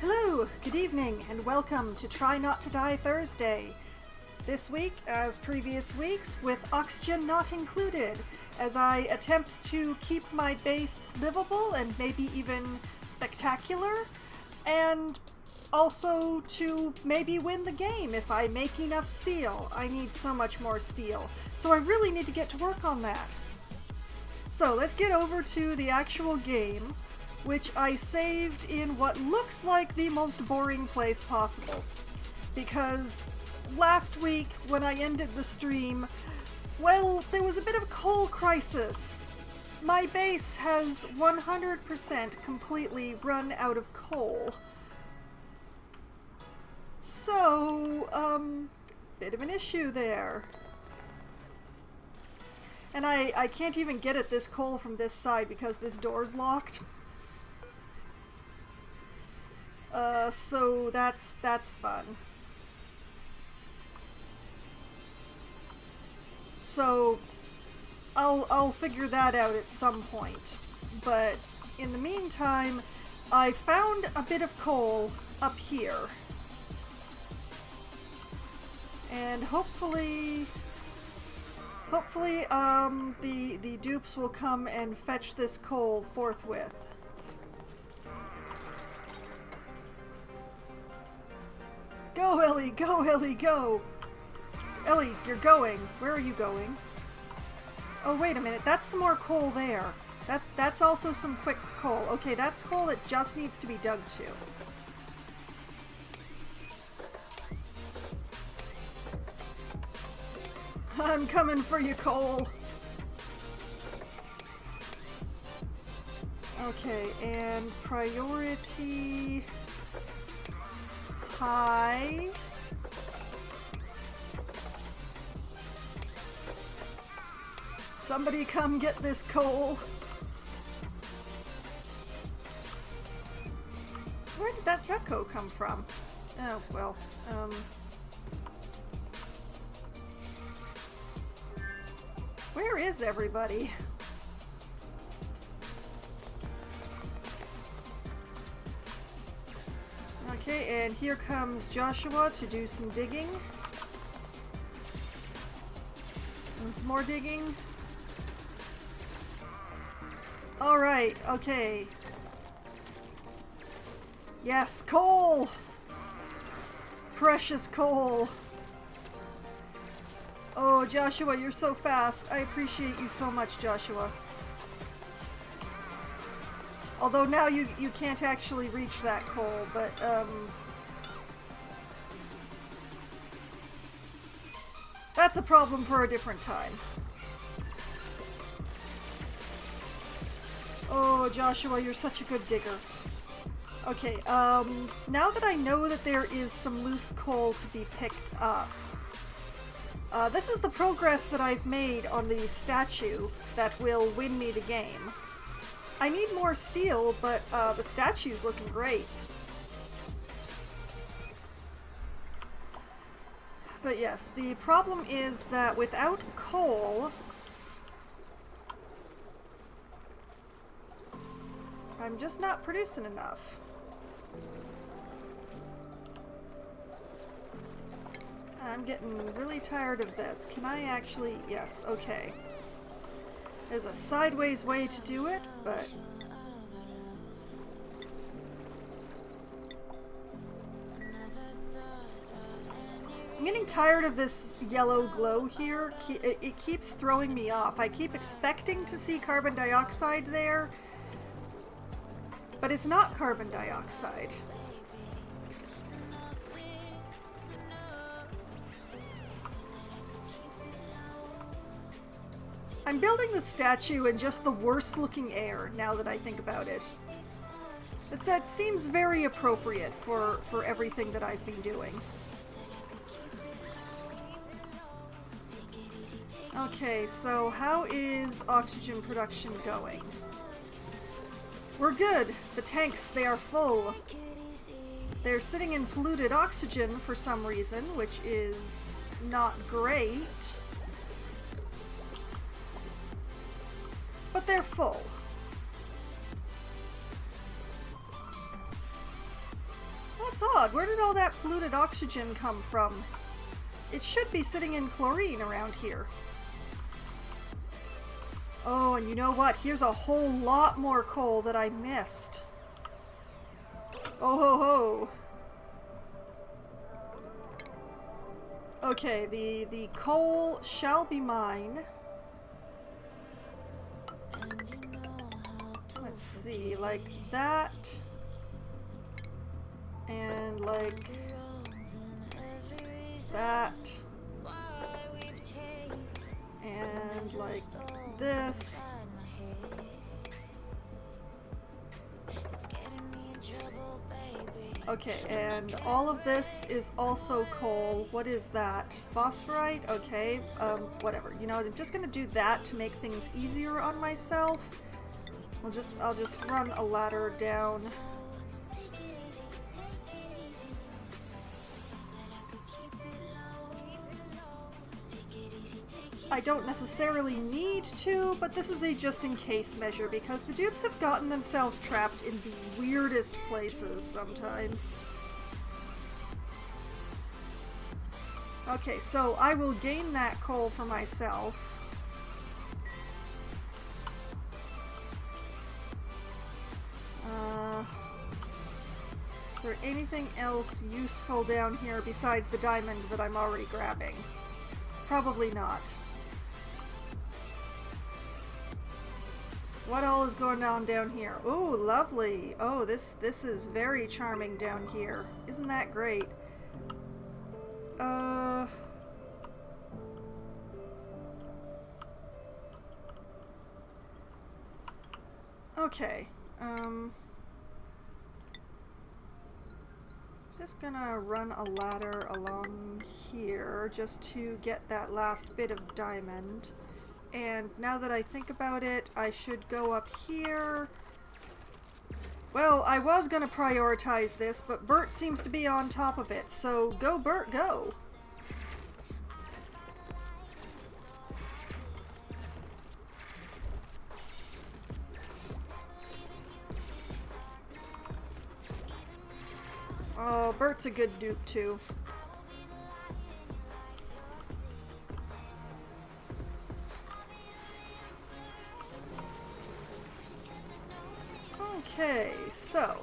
Hello, good evening, and welcome to Try Not to Die Thursday. This week, as previous weeks, with oxygen not included, as I attempt to keep my base livable and maybe even spectacular, and also to maybe win the game if I make enough steel. I need so much more steel, so I really need to get to work on that. So let's get over to the actual game, which I saved in what looks like the most boring place possible. Because last week, when I ended the stream, well, there was a bit of a coal crisis. My base has 100% completely run out of coal. So, bit of an issue there. And I can't even get at this coal from this side because this door's locked. So that's fun. So I'll figure that out at some point. But in the meantime, I found a bit of coal up here. And hopefully the dupes will come and fetch this coal forthwith. Go, Ellie! Go, Ellie! Go! Ellie, you're going. Where are you going? Oh, wait a minute. That's some more coal there. That's also some quick coal. Okay, that's coal that just needs to be dug to. I'm coming for you, coal. Okay, and priority high. Somebody come get this coal. Where did that Reco come from? Oh, well, where is everybody? Okay, and here comes Joshua to do some digging. And some more digging. Alright, okay. Yes, coal! Precious coal! Oh, Joshua, you're so fast. I appreciate you so much, Joshua. Although now you can't actually reach that coal, but, that's a problem for a different time. Oh, Joshua, you're such a good digger. Okay, now that I know that there is some loose coal to be picked up, this is the progress that I've made on the statue that will win me the game. I need more steel, but the statue's looking great. But yes, the problem is that without coal, I'm just not producing enough. I'm getting really tired of this. Can I actually... Yes, okay. There's a sideways way to do it, but... I'm getting tired of this yellow glow here. It keeps throwing me off. I keep expecting to see carbon dioxide there, but it's not carbon dioxide. I'm building the statue in just the worst looking air, now that I think about it. That seems very appropriate for everything that I've been doing. Okay, so how is oxygen production going? We're good. The tanks, they are full. They're sitting in polluted oxygen for some reason, which is not great. But they're full. That's odd. Where did all that polluted oxygen come from? It should be sitting in chlorine around here. Oh, and you know what? Here's a whole lot more coal that I missed. Oh ho ho. Okay, the coal shall be mine. Let's see, like that. And like that. And like this. Okay, and all of this is also coal. What is that? Phosphorite? Okay, whatever. You know, I'm just gonna do that to make things easier on myself. I'll just run a ladder down. I don't necessarily need to, but this is a just-in-case measure because the dupes have gotten themselves trapped in the weirdest places sometimes. Okay, so I will gain that coal for myself. Is there anything else useful down here besides the diamond that I'm already grabbing? Probably not. What all is going on down here? Oh, lovely. Oh, this is very charming down here. Isn't that great? Okay. Just gonna run a ladder along here just to get that last bit of diamond. And now that I think about it, I should go up here. Well, I was gonna prioritize this, but Bert seems to be on top of it, so go Bert, go! Oh, Bert's a good dupe too. Okay, so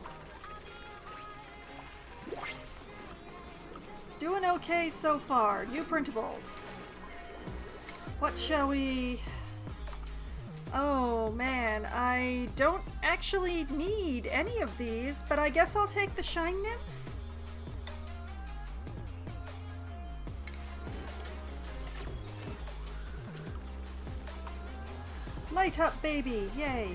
doing okay so far. New printables. What shall we... Oh man, I don't actually need any of these, but I guess I'll take the Shine Nymph. Light up, baby! Yay!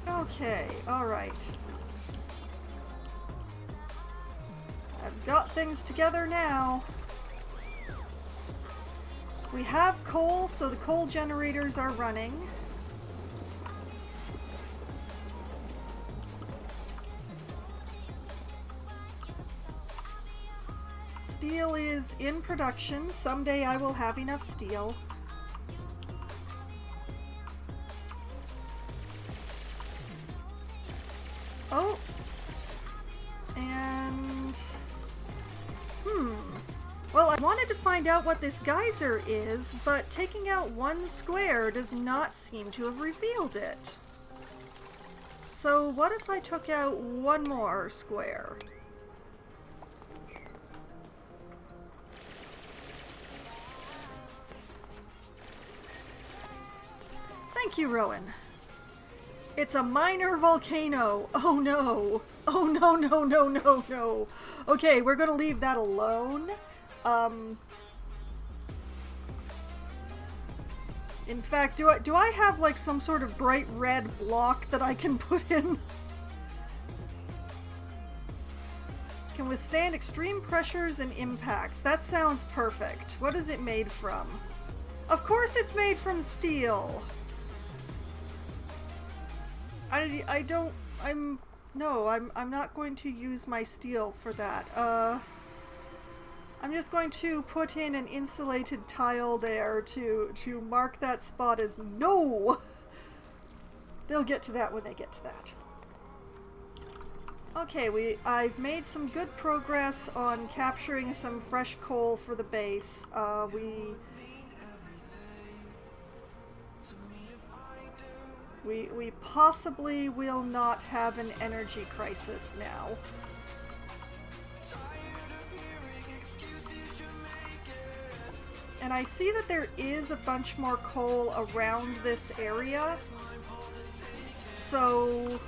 Okay, alright. I've got things together now. We have coal, so the coal generators are running. Steel is in production. Someday I will have enough steel. Oh! And... Well, I wanted to find out what this geyser is, but taking out one square does not seem to have revealed it. So what if I took out one more square? Thank you, Rowan. It's a minor volcano. Oh no. Oh no, no, no, no, no. Okay, we're gonna leave that alone. In fact, do I have like some sort of bright red block that I can put in? Can withstand extreme pressures and impacts. That sounds perfect. What is it made from? Of course it's made from steel. No, I'm not going to use my steel for that. I'm just going to put in an insulated tile there to mark that spot as no! They'll get to that when they get to that. Okay, I've made some good progress on capturing some fresh coal for the base. We possibly will not have an energy crisis now. And I see that there is a bunch more coal around this area, so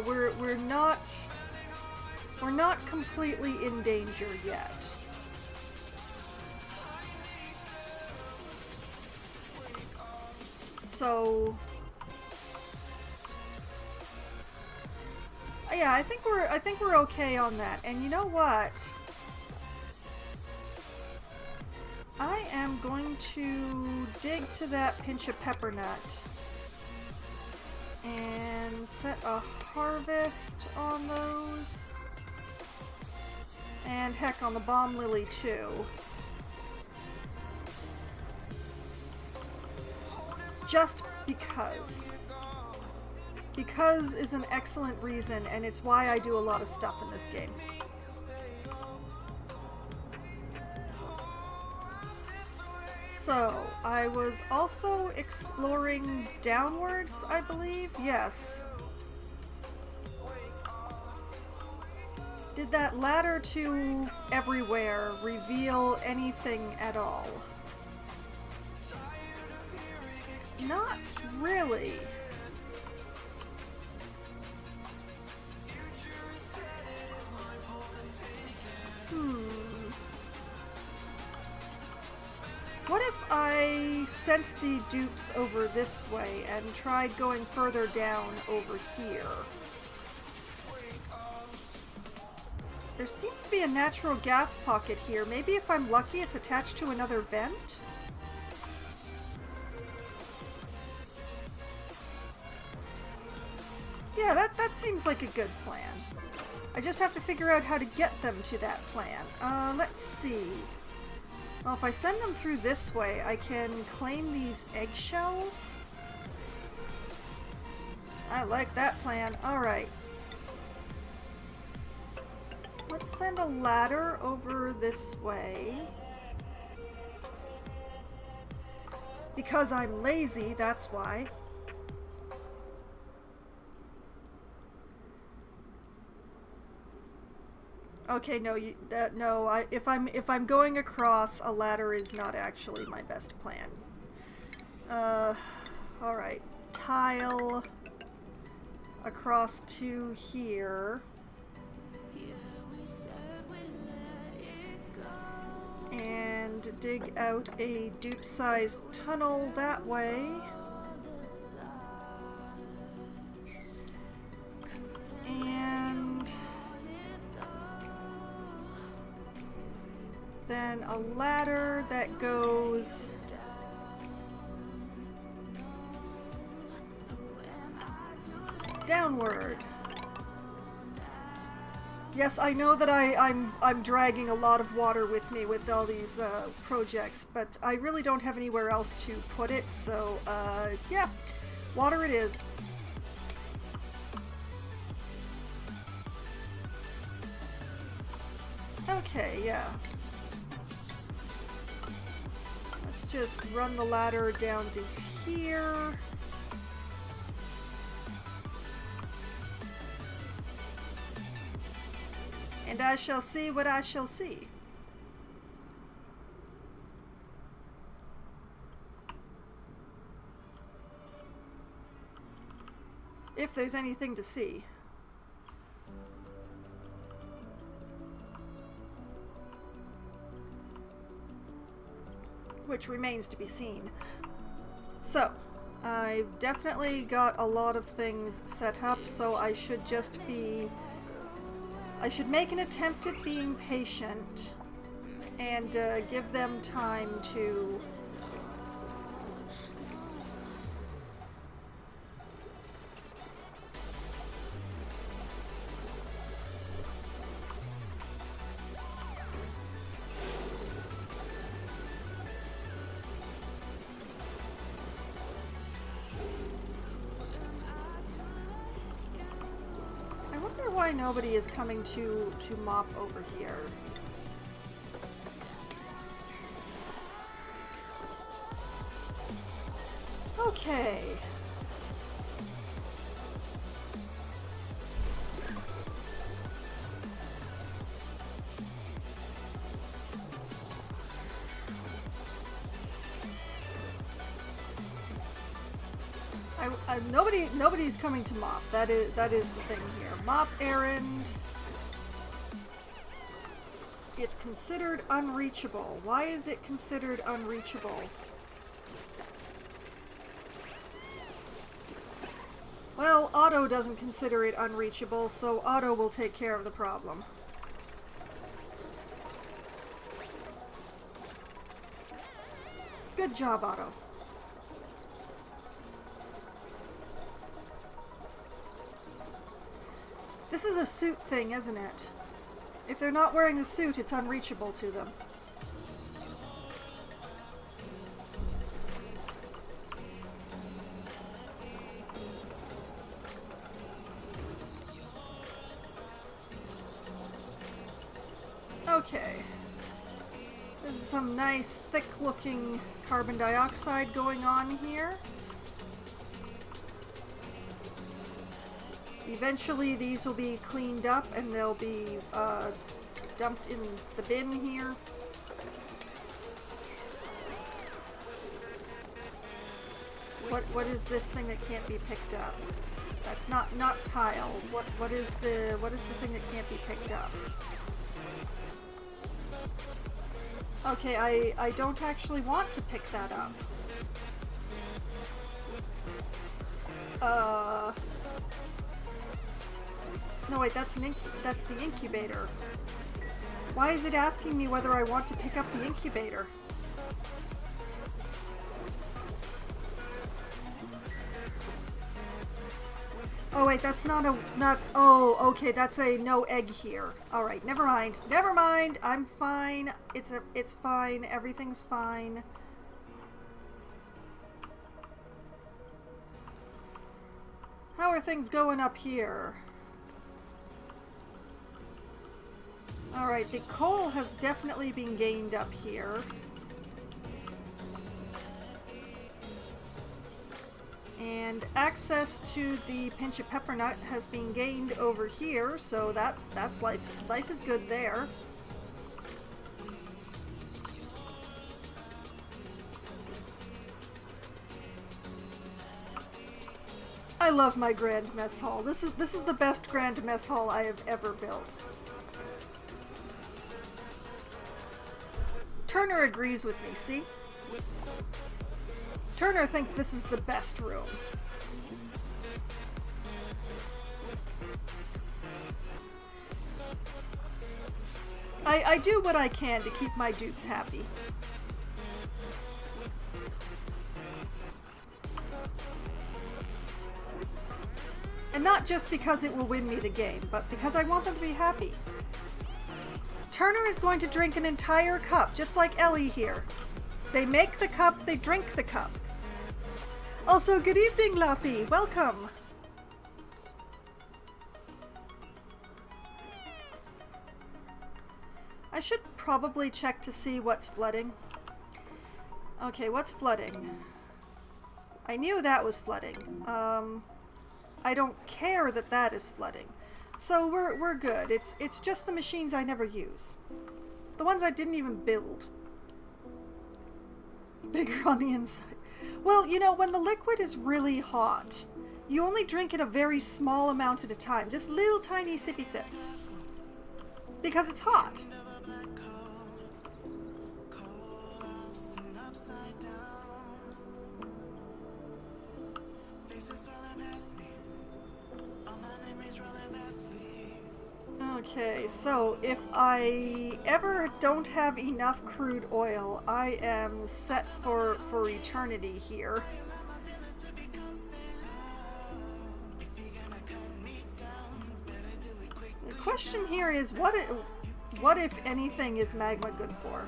we're not completely in danger yet. So yeah, I think we're okay on that. And you know what? I am going to dig to that pinch of pepper nut and set a harvest on those. And heck, on the bomb lily too. Just because. Because is an excellent reason, and it's why I do a lot of stuff in this game. So, I was also exploring downwards, I believe? Yes. Did that ladder to everywhere reveal anything at all? Not really. What if I sent the dupes over this way and tried going further down over here? There seems to be a natural gas pocket here. Maybe if I'm lucky it's attached to another vent? Yeah, that seems like a good plan. I just have to figure out how to get them to that plan. Let's see. Well, if I send them through this way, I can claim these eggshells. I like that plan. Alright. Let's send a ladder over this way. Because I'm lazy, that's why. Okay, no, no. If I'm going across, a ladder is not actually my best plan. All right, tile across to here, and dig out a dupe-sized tunnel that way. And then a ladder that goes downward. Yes, I know that I'm dragging a lot of water with me with all these projects, but I really don't have anywhere else to put it, so yeah, water it is. Okay, yeah. Let's just run the ladder down to here. And I shall see what I shall see. If there's anything to see. Which remains to be seen. So, I've definitely got a lot of things set up, so I should just be... I should make an attempt at being patient and give them time to why nobody is coming to mop over here. Okay. Nobody's coming to mop. That is the thing here. Mop errand. It's considered unreachable. Why is it considered unreachable? Well, Otto doesn't consider it unreachable, so Otto will take care of the problem. Good job, Otto. This is a suit thing, isn't it? If they're not wearing the suit, it's unreachable to them. Okay. This is some nice, thick-looking carbon dioxide going on here. Eventually these will be cleaned up and they'll be dumped in the bin here. What is this thing that can't be picked up? That's not tile. What is the thing that can't be picked up? Okay, I don't actually want to pick that up. No wait, that's the incubator. Why is it asking me whether I want to pick up the incubator? Oh wait, that's oh, okay, that's a no egg here. Alright, never mind. Never mind, I'm fine. It's fine, everything's fine. How are things going up here? Alright, the coal has definitely been gained up here. And access to the pinch of pepper nut has been gained over here, so that's life. Life is good there. I love my grand mess hall. This is the best grand mess hall I have ever built. Turner agrees with me, see? Turner thinks this is the best room. I do what I can to keep my dupes happy. And not just because it will win me the game, but because I want them to be happy. Turner is going to drink an entire cup, just like Ellie here. They make the cup, they drink the cup. Also, good evening, Lappy. Welcome. I should probably check to see what's flooding. Okay, what's flooding? I knew that was flooding. I don't care that that is flooding. So we're good. It's just the machines I never use. The ones I didn't even build. Bigger on the inside. Well, you know, when the liquid is really hot, you only drink it a very small amount at a time. Just little tiny sippy sips. Because it's hot. Okay, so if I ever don't have enough crude oil, I am set for eternity here. The question here is, what if anything is magma good for?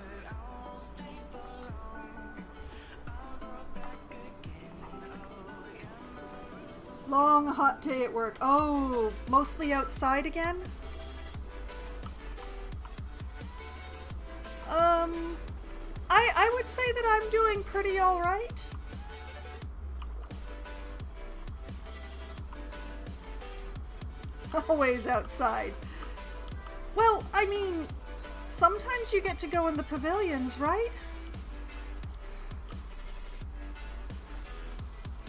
Long hot day at work. Oh, mostly outside again? I would say that I'm doing pretty alright. Always outside. Well, I mean, sometimes you get to go in the pavilions, right?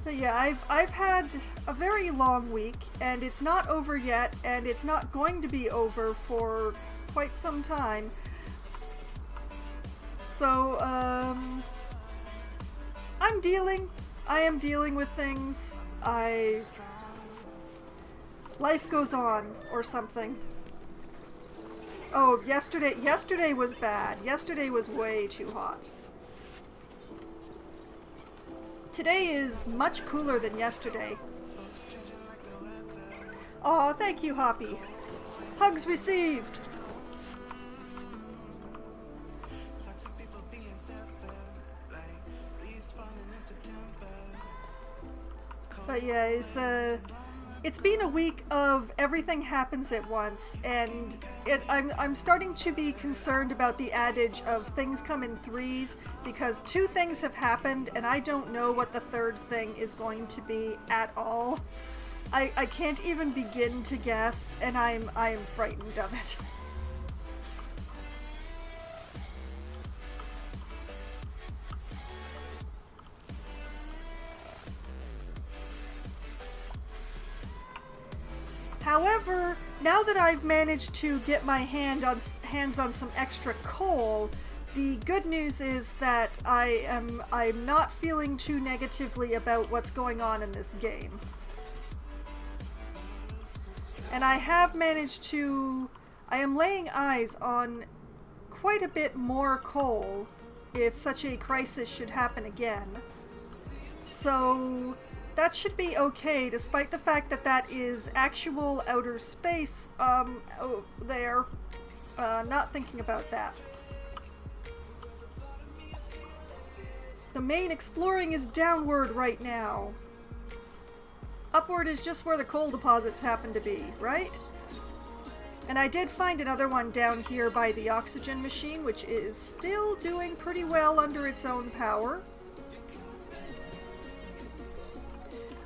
But yeah, I've had a very long week, and it's not over yet, and it's not going to be over for quite some time. So, I am dealing with things. Life goes on, or something. Oh, yesterday was bad. Yesterday was way too hot. Today is much cooler than yesterday. Aw, thank you, Hoppy. Hugs received! But yeah, it's been a week of everything happens at once, and I'm starting to be concerned about the adage of things come in threes, because 2 things have happened, and I don't know what the 3rd thing is going to be at all. I can't even begin to guess, and I am frightened of it. However, now that I've managed to get my hands on some extra coal, the good news is that I'm not feeling too negatively about what's going on in this game. And I have managed to... I am laying eyes on quite a bit more coal if such a crisis should happen again. So... that should be okay, despite the fact that that is actual outer space, there. Not thinking about that. The main exploring is downward right now. Upward is just where the coal deposits happen to be, right? And I did find another one down here by the oxygen machine, which is still doing pretty well under its own power.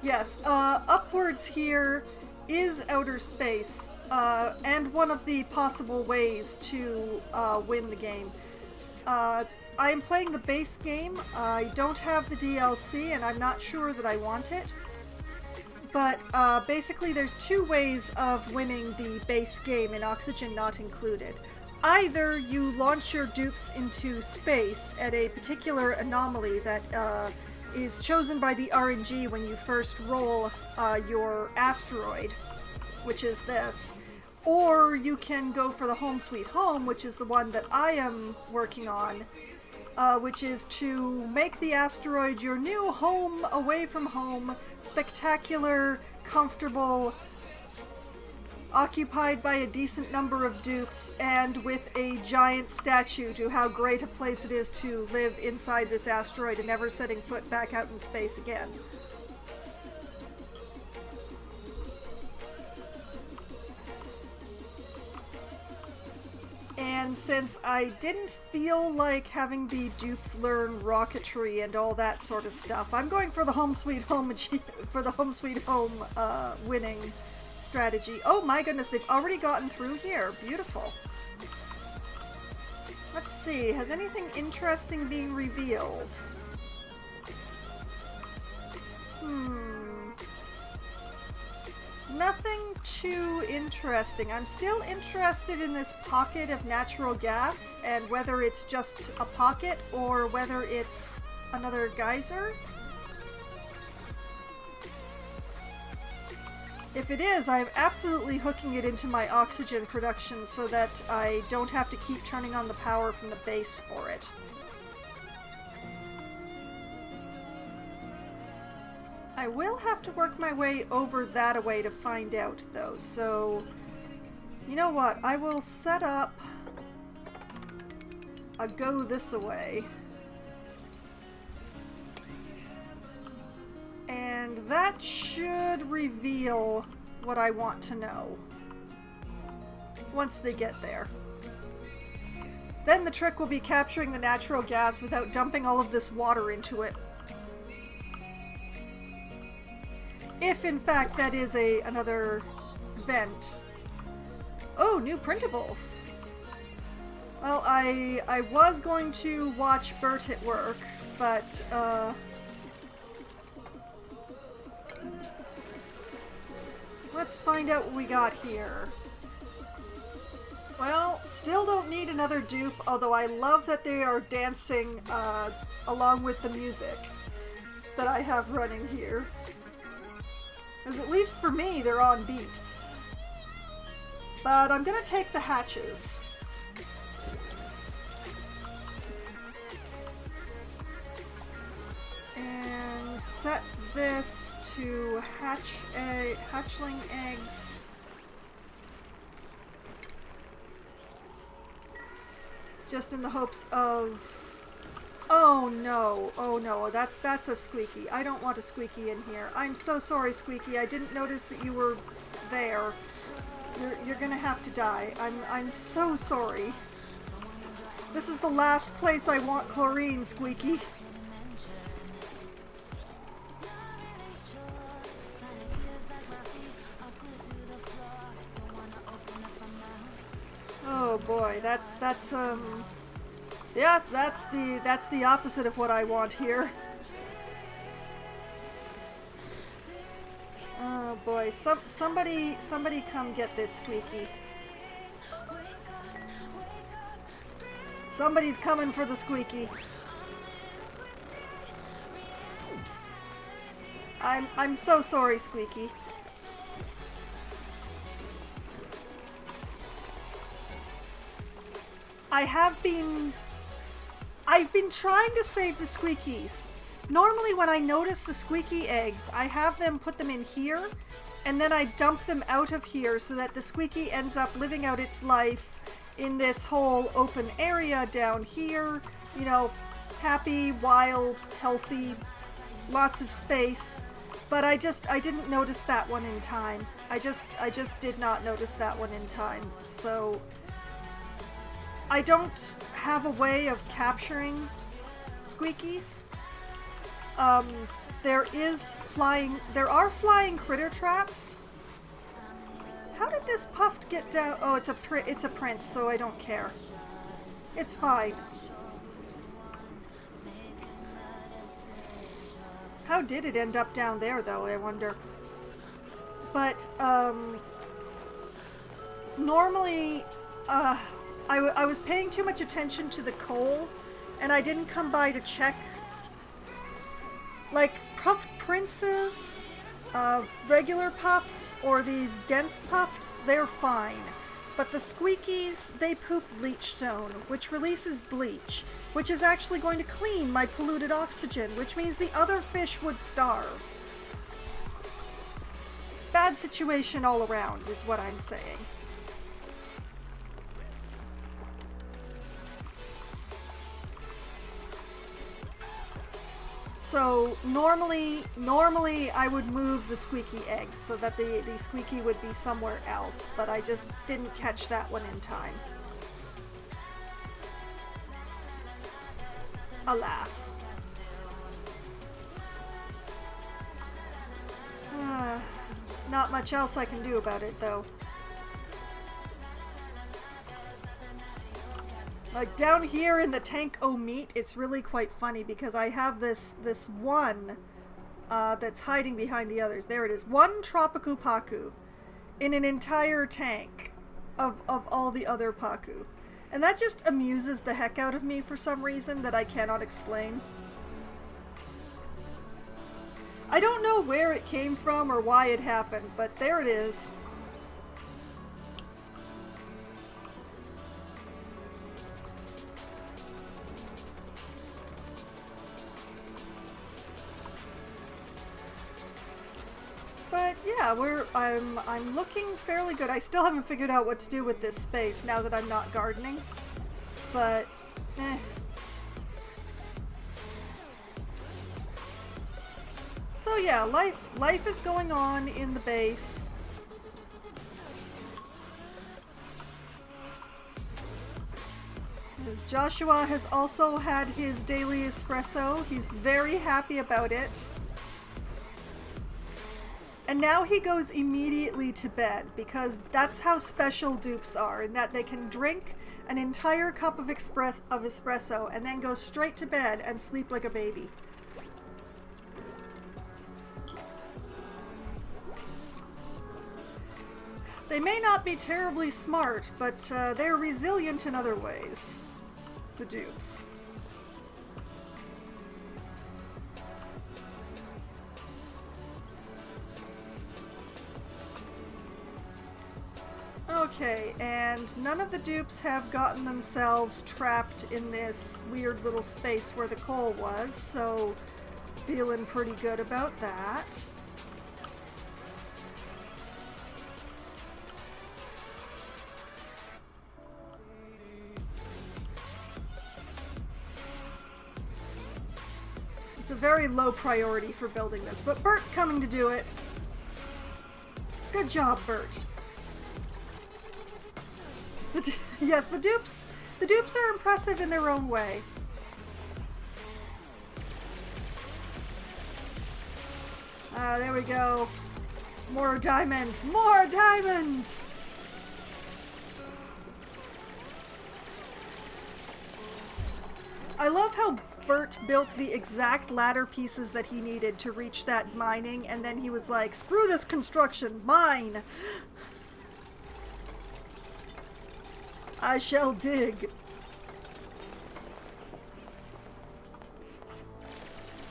Yes, upwards here is outer space, and one of the possible ways to win the game. I am playing the base game. I don't have the DLC, and I'm not sure that I want it. But basically there's 2 ways of winning the base game, in Oxygen not included. Either you launch your dupes into space at a particular anomaly that is chosen by the RNG when you first roll your asteroid, which is this. Or you can go for the Home Sweet Home, which is the one that I am working on, which is to make the asteroid your new home away from home, spectacular, comfortable, occupied by a decent number of dupes, and with a giant statue to how great a place it is to live inside this asteroid and never setting foot back out in space again. And since I didn't feel like having the dupes learn rocketry and all that sort of stuff, I'm going for the Home Sweet Home winning strategy. Oh my goodness, they've already gotten through here. Beautiful. Let's see, has anything interesting been revealed? Nothing too interesting. I'm still interested in this pocket of natural gas, and whether it's just a pocket or whether it's another geyser. If it is, I'm absolutely hooking it into my oxygen production so that I don't have to keep turning on the power from the base for it. I will have to work my way over that-a-way to find out, though, so... You know what? I will set up a go this-a-way. And that should reveal what I want to know once they get there. Then the trick will be capturing the natural gas without dumping all of this water into it. If in fact that is another vent. Oh, new printables! Well, I was going to watch Bert at work, but let's find out what we got here. Well, still don't need another dupe, although I love that they are dancing along with the music that I have running here. Because at least for me, they're on beat. But I'm gonna take the hatches. And set this to hatchling eggs. Just in the hopes of... Oh no, that's a Squeaky. I don't want a Squeaky in here. I'm so sorry, Squeaky. I didn't notice that you were there. You're gonna have to die. I'm so sorry. This is the last place I want chlorine, Squeaky. Oh boy, yeah, that's the opposite of what I want here. Oh boy, somebody come get this Squeaky. Somebody's coming for the Squeaky. I'm so sorry, Squeaky. I've been trying to save the Squeakies. Normally when I notice the Squeaky eggs, I have them put them in here, and then I dump them out of here so that the Squeaky ends up living out its life in this whole open area down here. You know, happy, wild, healthy, lots of space. But I didn't notice that one in time. I just did not notice that one in time. So I don't have a way of capturing Squeakies. There are flying critter traps. How did this puff get down? Oh, it's a prince, so I don't care. It's fine. How did it end up down there, though, I wonder? But, normally, I was paying too much attention to the coal, and I didn't come by to check. Like, puffed princes, regular puffs, or these dense puffs, they're fine. But the Squeakies, they poop bleachstone, which releases bleach, which is actually going to clean my polluted oxygen, which means the other fish would starve. Bad situation all around, is what I'm saying. So normally I would move the Squeaky eggs so that the Squeaky would be somewhere else, but I just didn't catch that one in time. Alas. Not much else I can do about it, though. Like, down here in the tank meat, it's really quite funny because I have this one that's hiding behind the others. There it is. One Tropical Paku in an entire tank of all the other Paku. And that just amuses the heck out of me for some reason that I cannot explain. I don't know where it came from or why it happened, but there it is. But yeah, I'm looking fairly good. I still haven't figured out what to do with this space now that I'm not gardening. But So yeah, life is going on in the base. As Joshua has also had his daily espresso. He's very happy about it. And now he goes immediately to bed, because that's how special dupes are, in that they can drink an entire cup of espresso and then go straight to bed and sleep like a baby. They may not be terribly smart, but they're resilient in other ways, the dupes. Okay, and none of the dupes have gotten themselves trapped in this weird little space where the coal was, so feeling pretty good about that. It's a very low priority for building this, but Bert's coming to do it. Good job, Bert. Yes, the dupes are impressive in their own way. There we go. More diamond! More diamond! I love how Bert built the exact ladder pieces that he needed to reach that mining, and then he was like, screw this construction, mine! I shall dig.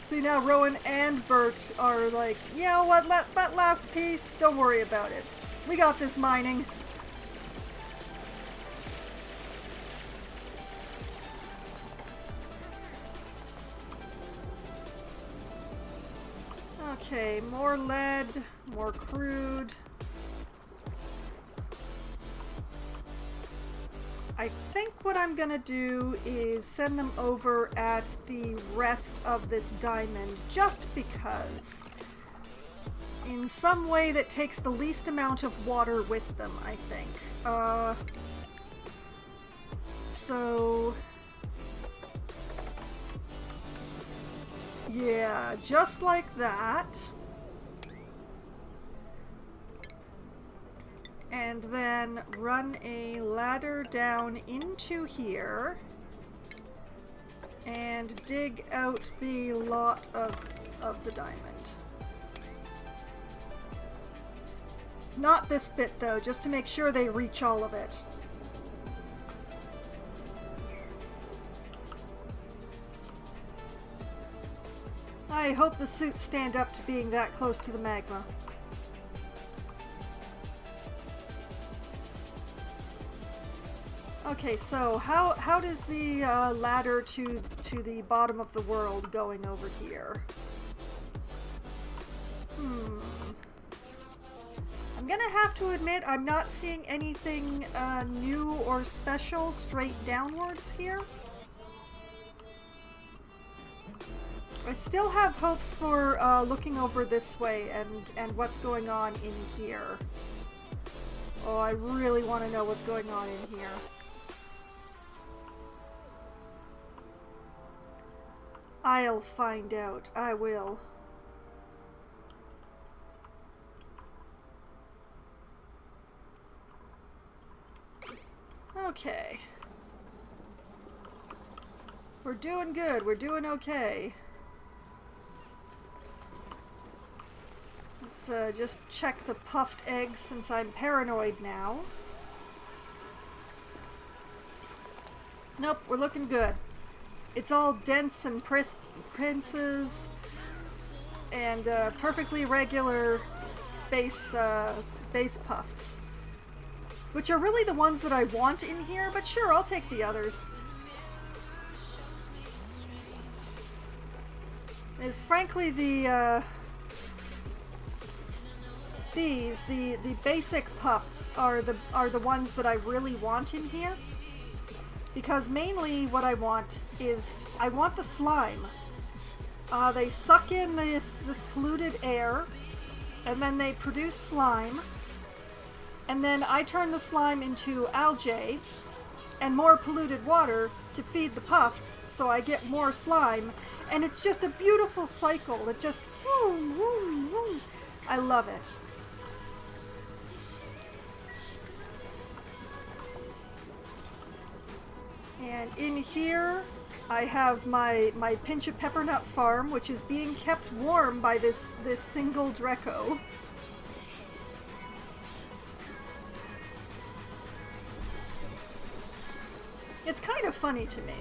See, now Rowan and Bert are like, you know what, that last piece, don't worry about it. We got this mining. Okay, more lead, more crude. I think what I'm gonna do is send them over at the rest of this diamond, just because. In some way that takes the least amount of water with them, I think. So... yeah, just like that. And then run a ladder down into here and dig out the lot of the diamond. Not this bit though, just to make sure they reach all of it. I hope the suits stand up to being that close to the magma. Okay, so how does the ladder to the bottom of the world going over here? I'm gonna have to admit I'm not seeing anything new or special straight downwards here. I still have hopes for looking over this way and what's going on in here. Oh, I really want to know what's going on in here. I'll find out. I will. Okay. We're doing good. We're doing okay. Let's just check the puffed eggs since I'm paranoid now. Nope, we're looking good. It's all dense and princes and perfectly regular base puffs, which are really the ones that I want in here, but sure, I'll take the others. Is frankly the basic puffs are the ones that I really want in here. Because mainly what I want is, I want the slime. They suck in this polluted air, and then they produce slime. And then I turn the slime into algae and more polluted water to feed the puffs, so I get more slime. And it's just a beautiful cycle. It just... Vroom, vroom, vroom. I love it. And in here, I have my pinch of peppernut farm, which is being kept warm by this single Dreco. It's kind of funny to me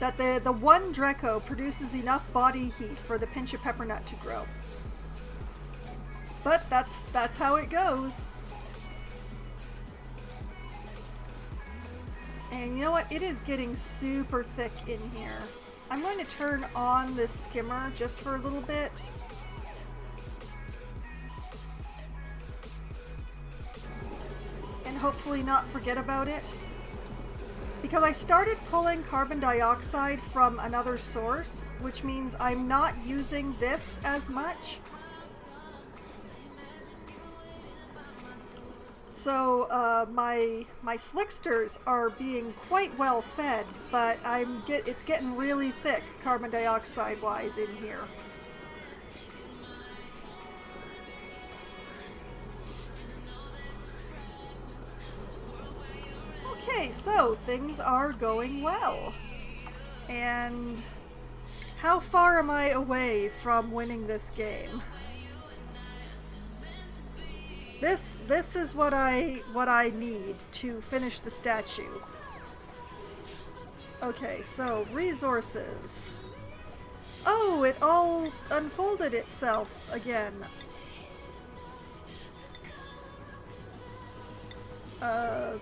that the one Dreco produces enough body heat for the pinch of peppernut to grow. But that's how it goes. And you know what? It is getting super thick in here. I'm going to turn on this skimmer just for a little bit. And hopefully not forget about it. Because I started pulling carbon dioxide from another source, which means I'm not using this as much. So my slicksters are being quite well fed, but it's getting really thick carbon dioxide wise in here. Okay, so things are going well. And how far am I away from winning this game? This is what I need to finish the statue. Okay, so resources. Oh, it all unfolded itself again. I'm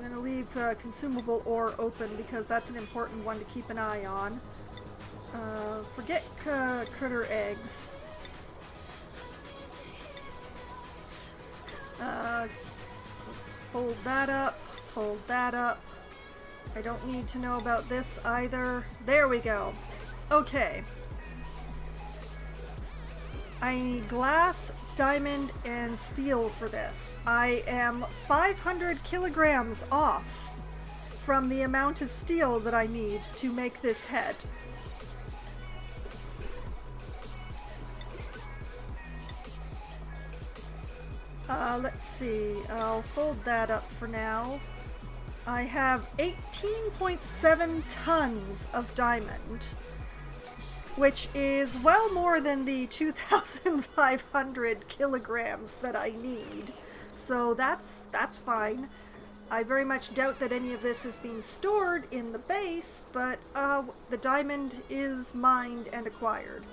gonna leave consumable ore open because that's an important one to keep an eye on. Forget critter eggs. Let's fold that up, fold that up. I don't need to know about this either. There we go. Okay. I need glass, diamond, and steel for this. I am 500 kilograms off from the amount of steel that I need to make this head. Let's see, I'll fold that up for now. I have 18.7 tons of diamond, which is well more than the 2,500 kilograms that I need. So that's fine. I very much doubt that any of this is being stored in the base, but the diamond is mined and acquired.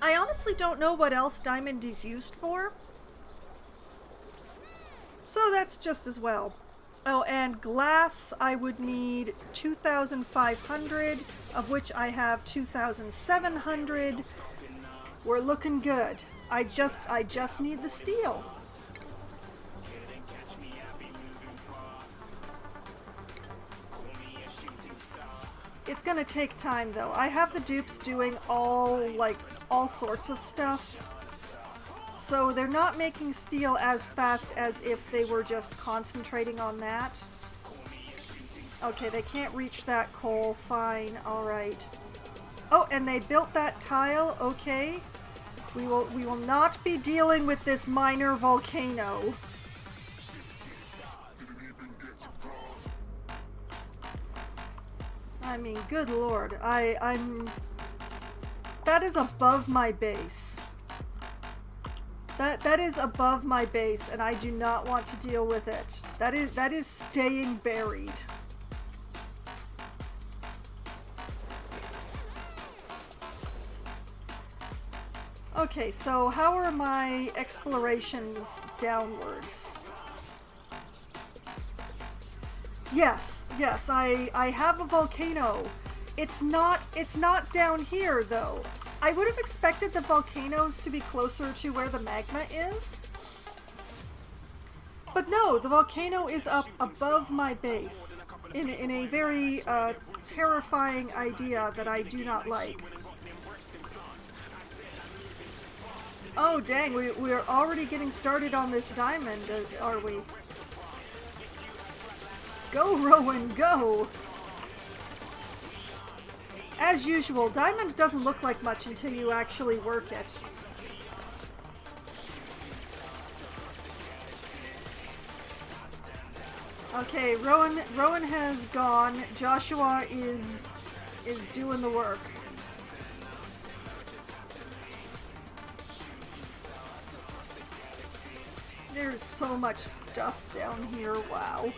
I honestly don't know what else diamond is used for. So that's just as well. Oh, and glass, I would need 2,500, of which I have 2,700. We're looking good. I just need the steel. It's gonna take time though. I have the dupes doing all sorts of stuff. So they're not making steel as fast as if they were just concentrating on that. Okay, they can't reach that coal. Fine, alright. Oh, and they built that tile. Okay. We will not be dealing with this minor volcano. I mean, good lord. I'm... That is above my base. That is above my base, and I do not want to deal with it. That is staying buried. Okay, so how are my explorations downwards? Yes, I have a volcano. It's not down here though. I would have expected the volcanoes to be closer to where the magma is. But no, the volcano is up above my base. in a very terrifying idea that I do not like. Oh dang, we're already getting started on this diamond, are we? Go, Rowan, go! As usual, diamond doesn't look like much until you actually work it. Okay, Rowan has gone. Joshua is doing the work. There's so much stuff down here, wow.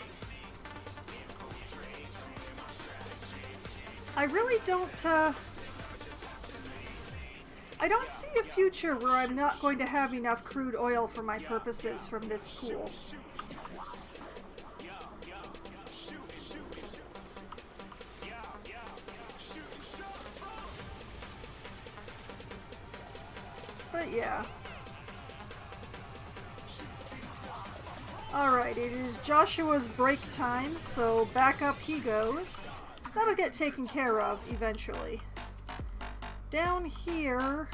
I really don't, I don't see a future where I'm not going to have enough crude oil for my purposes from this pool. But yeah. Alright, it is Joshua's break time, so back up he goes. That'll get taken care of eventually. Down here,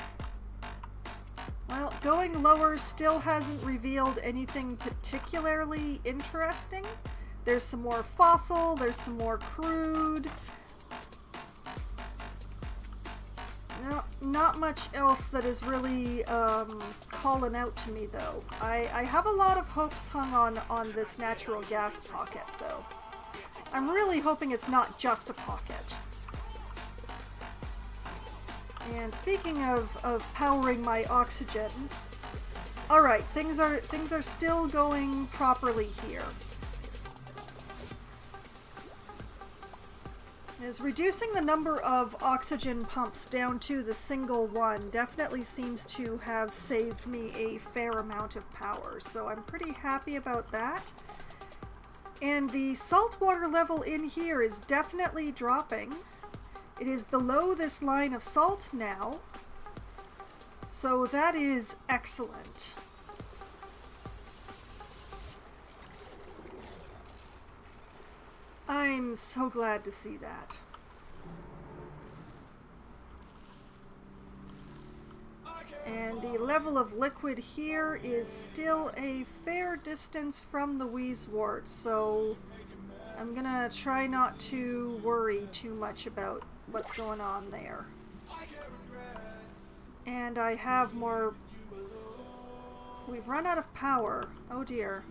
well, going lower still hasn't revealed anything particularly interesting. There's some more fossil, there's some more crude. No, not much else that is really calling out to me though. I have a lot of hopes hung on this natural gas pocket though. I'm really hoping it's not just a pocket. And speaking of powering my oxygen, alright, things are still going properly here. Is reducing the number of oxygen pumps down to the single one definitely seems to have saved me a fair amount of power, so I'm pretty happy about that. And the saltwater level in here is definitely dropping. It is below this line of salt now, so that is excellent. I'm so glad to see that. And the level of liquid here is still a fair distance from the Wheezewort, so I'm gonna try not to worry too much about what's going on there. And I have more... We've run out of power. Oh dear.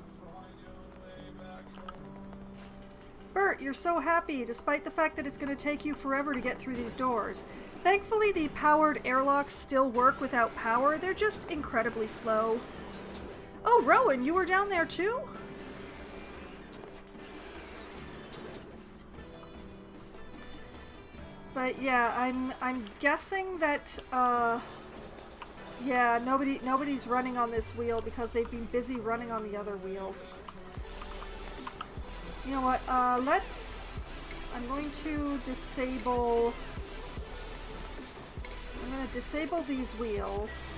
Bert, you're so happy, despite the fact that it's going to take you forever to get through these doors. Thankfully, the powered airlocks still work without power. They're just incredibly slow. Oh, Rowan, you were down there too? But yeah, I'm guessing that yeah, nobody's running on this wheel because they've been busy running on the other wheels. You know what, I'm going to disable these wheels,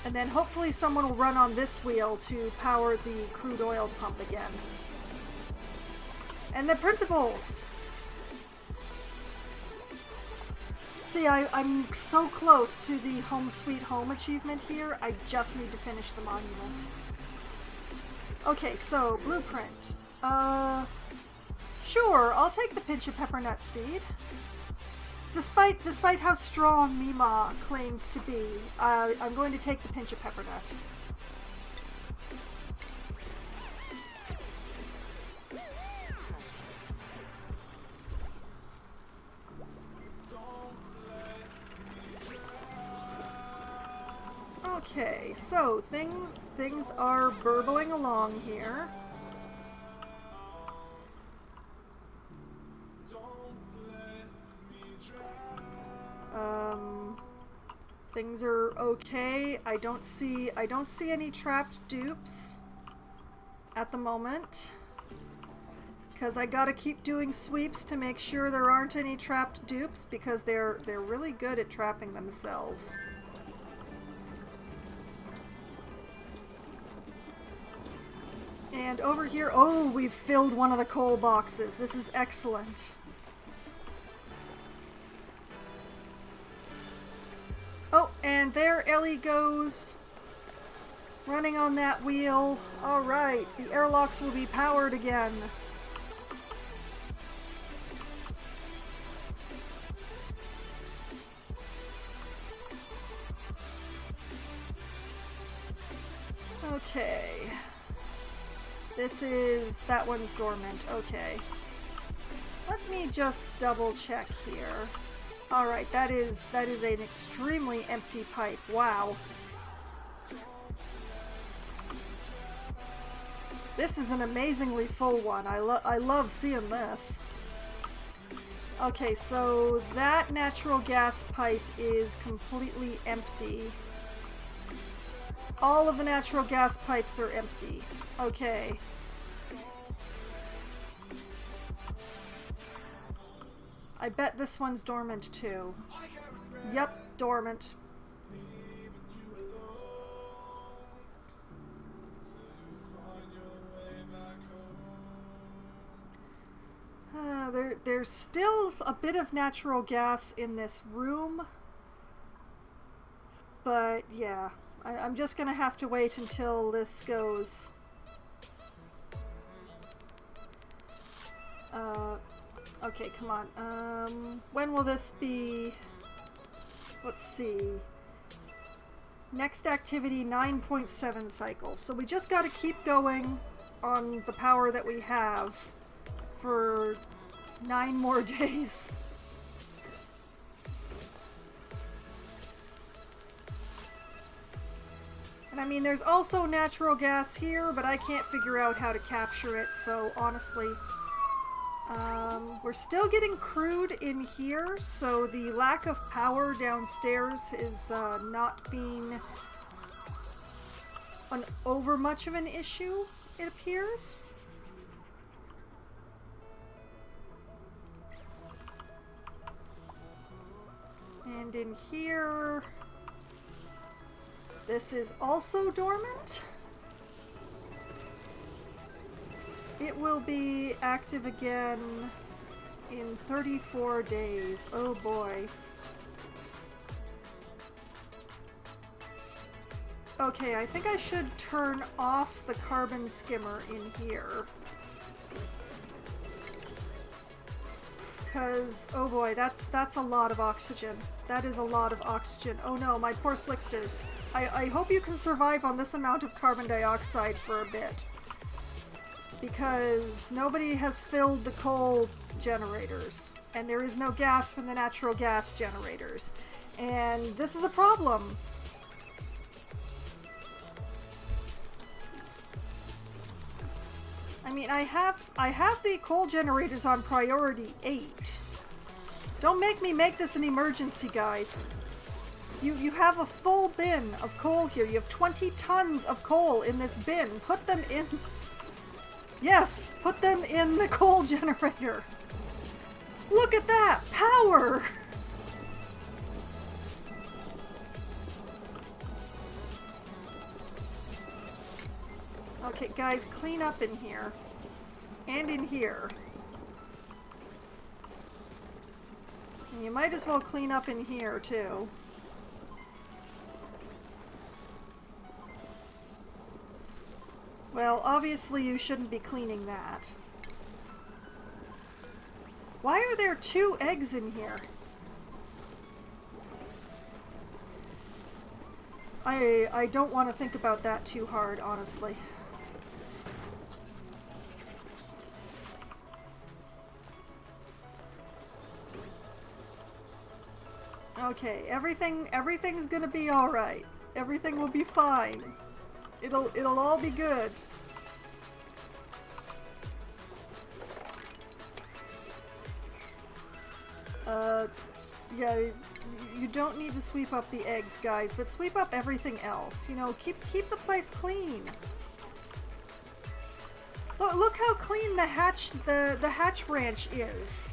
and then hopefully someone will run on this wheel to power the crude oil pump again. And the principles! See, I'm so close to the Home Sweet Home achievement here, I just need to finish the monument. Okay, so, blueprint. Sure, I'll take the pinch of peppernut seed. Despite how strong Mima claims to be, I'm going to take the pinch of peppernut. Okay, so things are burbling along here. Things are okay. I don't see any trapped dupes at the moment, because I gotta keep doing sweeps to make sure there aren't any trapped dupes, because they're really good at trapping themselves. And over here, oh, we've filled one of the coal boxes. This is excellent. Oh, and there Ellie goes, running on that wheel. Alright, the airlocks will be powered again. Okay. That one's dormant. Okay. Let me just double check here. Alright, that is an extremely empty pipe. Wow. This is an amazingly full one. I love seeing this. Okay, so that natural gas pipe is completely empty. All of the natural gas pipes are empty. Okay. I bet this one's dormant too. Yep, dormant. There's still a bit of natural gas in this room. But yeah, I'm just gonna have to wait until this goes. Okay, come on. When will this be? Let's see. Next activity, 9.7 cycles. So we just gotta keep going on the power that we have for 9 more days. And I mean, there's also natural gas here, but I can't figure out how to capture it, so honestly... we're still getting crude in here, so the lack of power downstairs is not being over much of an issue, it appears. And in here, this is also dormant. It will be active again in 34 days. Oh boy. Okay, I think I should turn off the carbon skimmer in here. Because, oh boy, that's a lot of oxygen. That is a lot of oxygen. Oh no, my poor slicksters. I hope you can survive on this amount of carbon dioxide for a bit. Because nobody has filled the coal generators, and there is no gas from the natural gas generators. And this is a problem. I mean, I have the coal generators on priority 8. Don't make me make this an emergency, guys. You have a full bin of coal here. You have 20 tons of coal in this bin. Put them in... Yes, put them in the coal generator. Look at that! Power! Okay, guys, clean up in here. And in here. And you might as well clean up in here, too. Well, obviously you shouldn't be cleaning that. Why are there 2 eggs in here? I don't want to think about that too hard, honestly. Okay, everything's gonna be alright. Everything will be fine. It'll all be good. Yeah, you don't need to sweep up the eggs, guys, but sweep up everything else. You know, keep the place clean. Look how clean the hatch ranch is.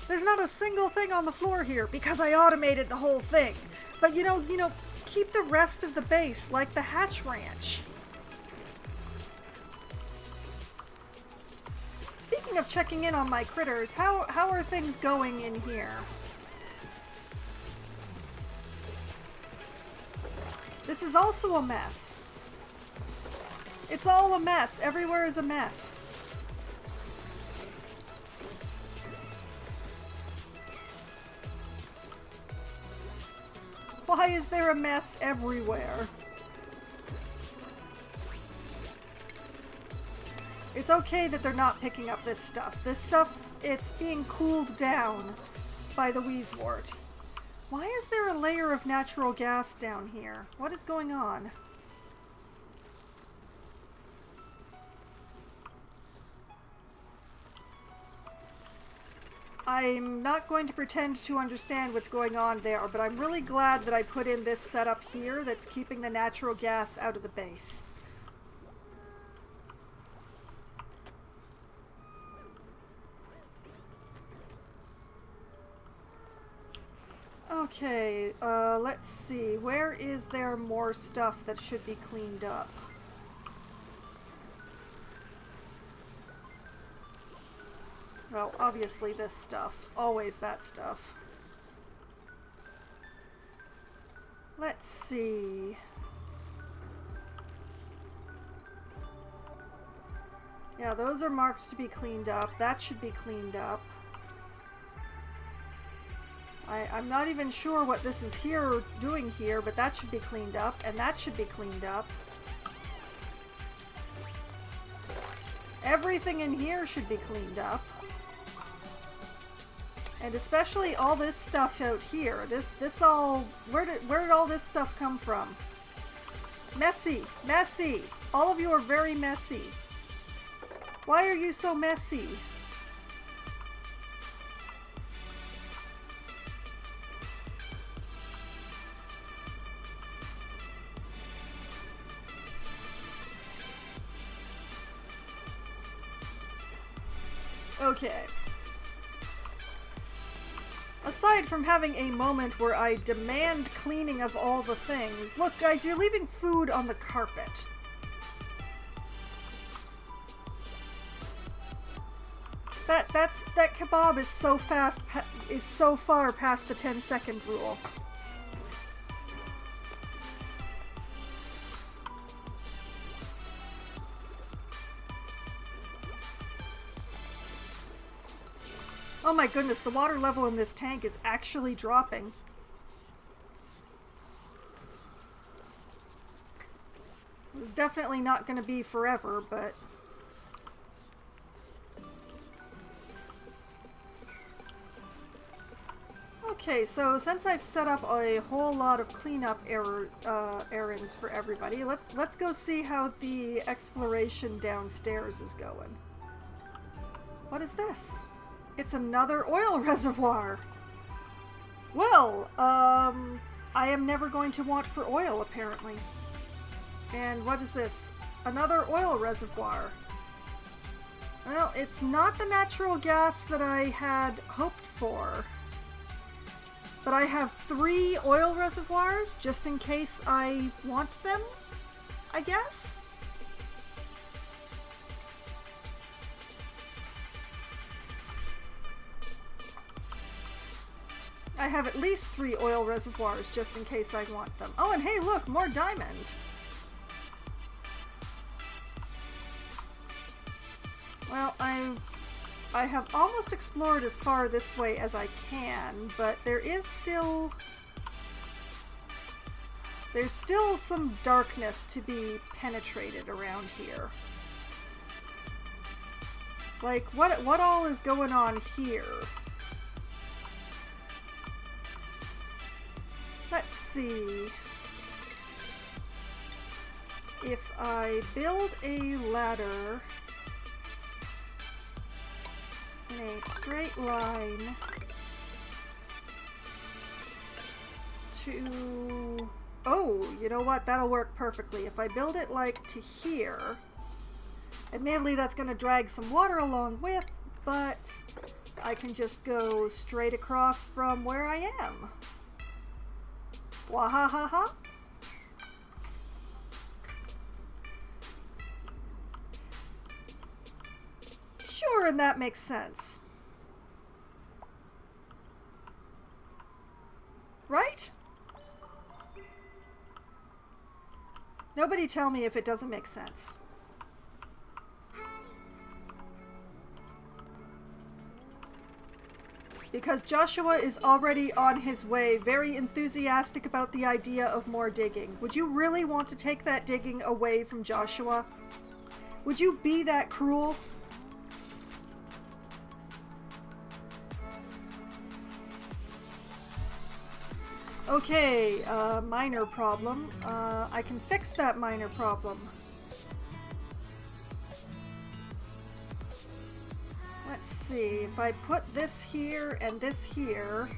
There's not a single thing on the floor here because I automated the whole thing. But you know, keep the rest of the base like the hatch ranch. speaking of checking in on my critters, how are things going in here? This is also a mess. It's all a mess. Everywhere is a mess. Why is there a mess everywhere? It's okay that they're not picking up this stuff. This stuff, it's being cooled down by the Wheezewort. Why is there a layer of natural gas down here? What is going on? I'm not going to pretend to understand what's going on there, but I'm really glad that I put in this setup here that's keeping the natural gas out of the base. Okay, let's see. Where is there more stuff that should be cleaned up? Well, obviously this stuff. Always that stuff. Let's see. Yeah, those are marked to be cleaned up. That should be cleaned up. I'm not even sure what this is here doing here, but that should be cleaned up, and that should be cleaned up. Everything in here should be cleaned up. And especially all this stuff out here. This all, where did all this stuff come from? Messy, messy. All of you are very messy. Why are you so messy? Okay. Aside from having a moment where I demand cleaning of all the things, look guys, you're leaving food on the carpet. That kebab is so fast, is so far past the 10-second rule. Oh my goodness, the water level in this tank is actually dropping. This is definitely not going to be forever, but... Okay, so since I've set up a whole lot of cleanup errands for everybody, let's go see how the exploration downstairs is going. What is this? It's another oil reservoir! Well, I am never going to want for oil, apparently. And what is this? Another oil reservoir. Well, it's not the natural gas that I had hoped for. But I have 3 oil reservoirs, just in case I want them, I guess? I have at least 3 oil reservoirs just in case I want them. Oh, and hey, look, more diamond. Well, I have almost explored as far this way as I can, but there's still some darkness to be penetrated around here. Like, what all is going on here? Let's see. If I build a ladder in a straight line to... Oh, you know what? That'll work perfectly. If I build it like to here, admittedly that's going to drag some water along with, but I can just go straight across from where I am. Wahahaha. Sure, and that makes sense. Right? Nobody tell me if it doesn't make sense. Because Joshua is already on his way, very enthusiastic about the idea of more digging. Would you really want to take that digging away from Joshua? Would you be that cruel? Okay, minor problem. I can fix that minor problem. Let's see, if I put this here and this here,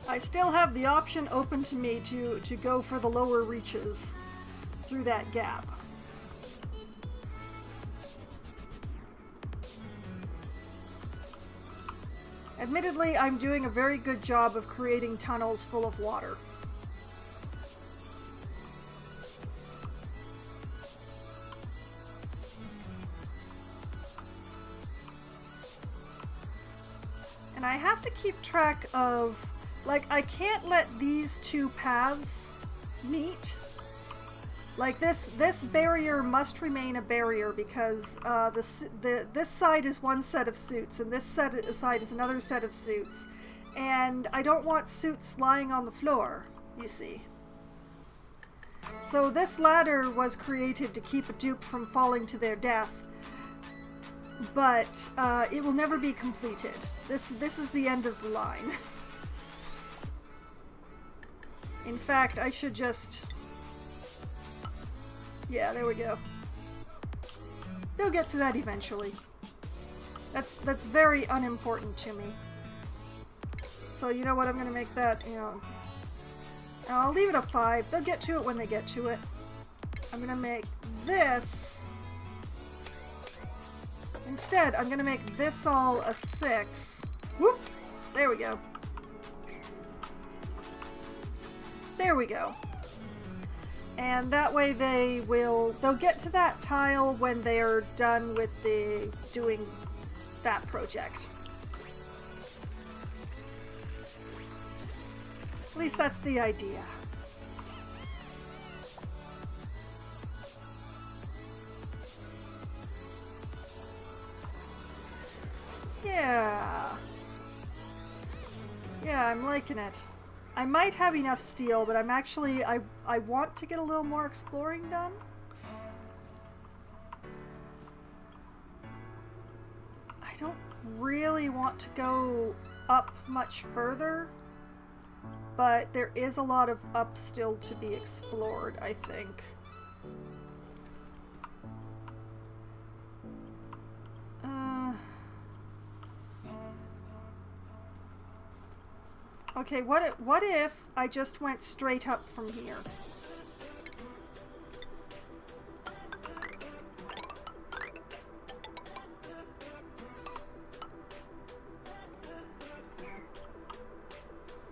I still have the option open to me to go for the lower reaches through that gap. Admittedly, I'm doing a very good job of creating tunnels full of water. And I have to keep track of, like, I can't let these two paths meet. Like, this barrier must remain a barrier because this side is one set of suits and this side is another set of suits. And I don't want suits lying on the floor, you see. So this ladder was created to keep a dupe from falling to their death. But it will never be completed. This is the end of the line. In fact, I should just... Yeah, there we go. They'll get to that eventually. That's very unimportant to me. So you know what, I'm gonna make that, you know... I'll leave it a 5. They'll get to it when they get to it. I'm gonna make this... Instead, I'm gonna make this all a 6. Whoop! There we go. There we go. And that way they'll get to that tile when they're done with doing that project. At least that's the idea. Yeah. Yeah, I'm liking it. I might have enough steel, but I'm actually, I want to get a little more exploring done. I don't really want to go up much further, but there is a lot of up still to be explored, I think. Okay, what if I just went straight up from here?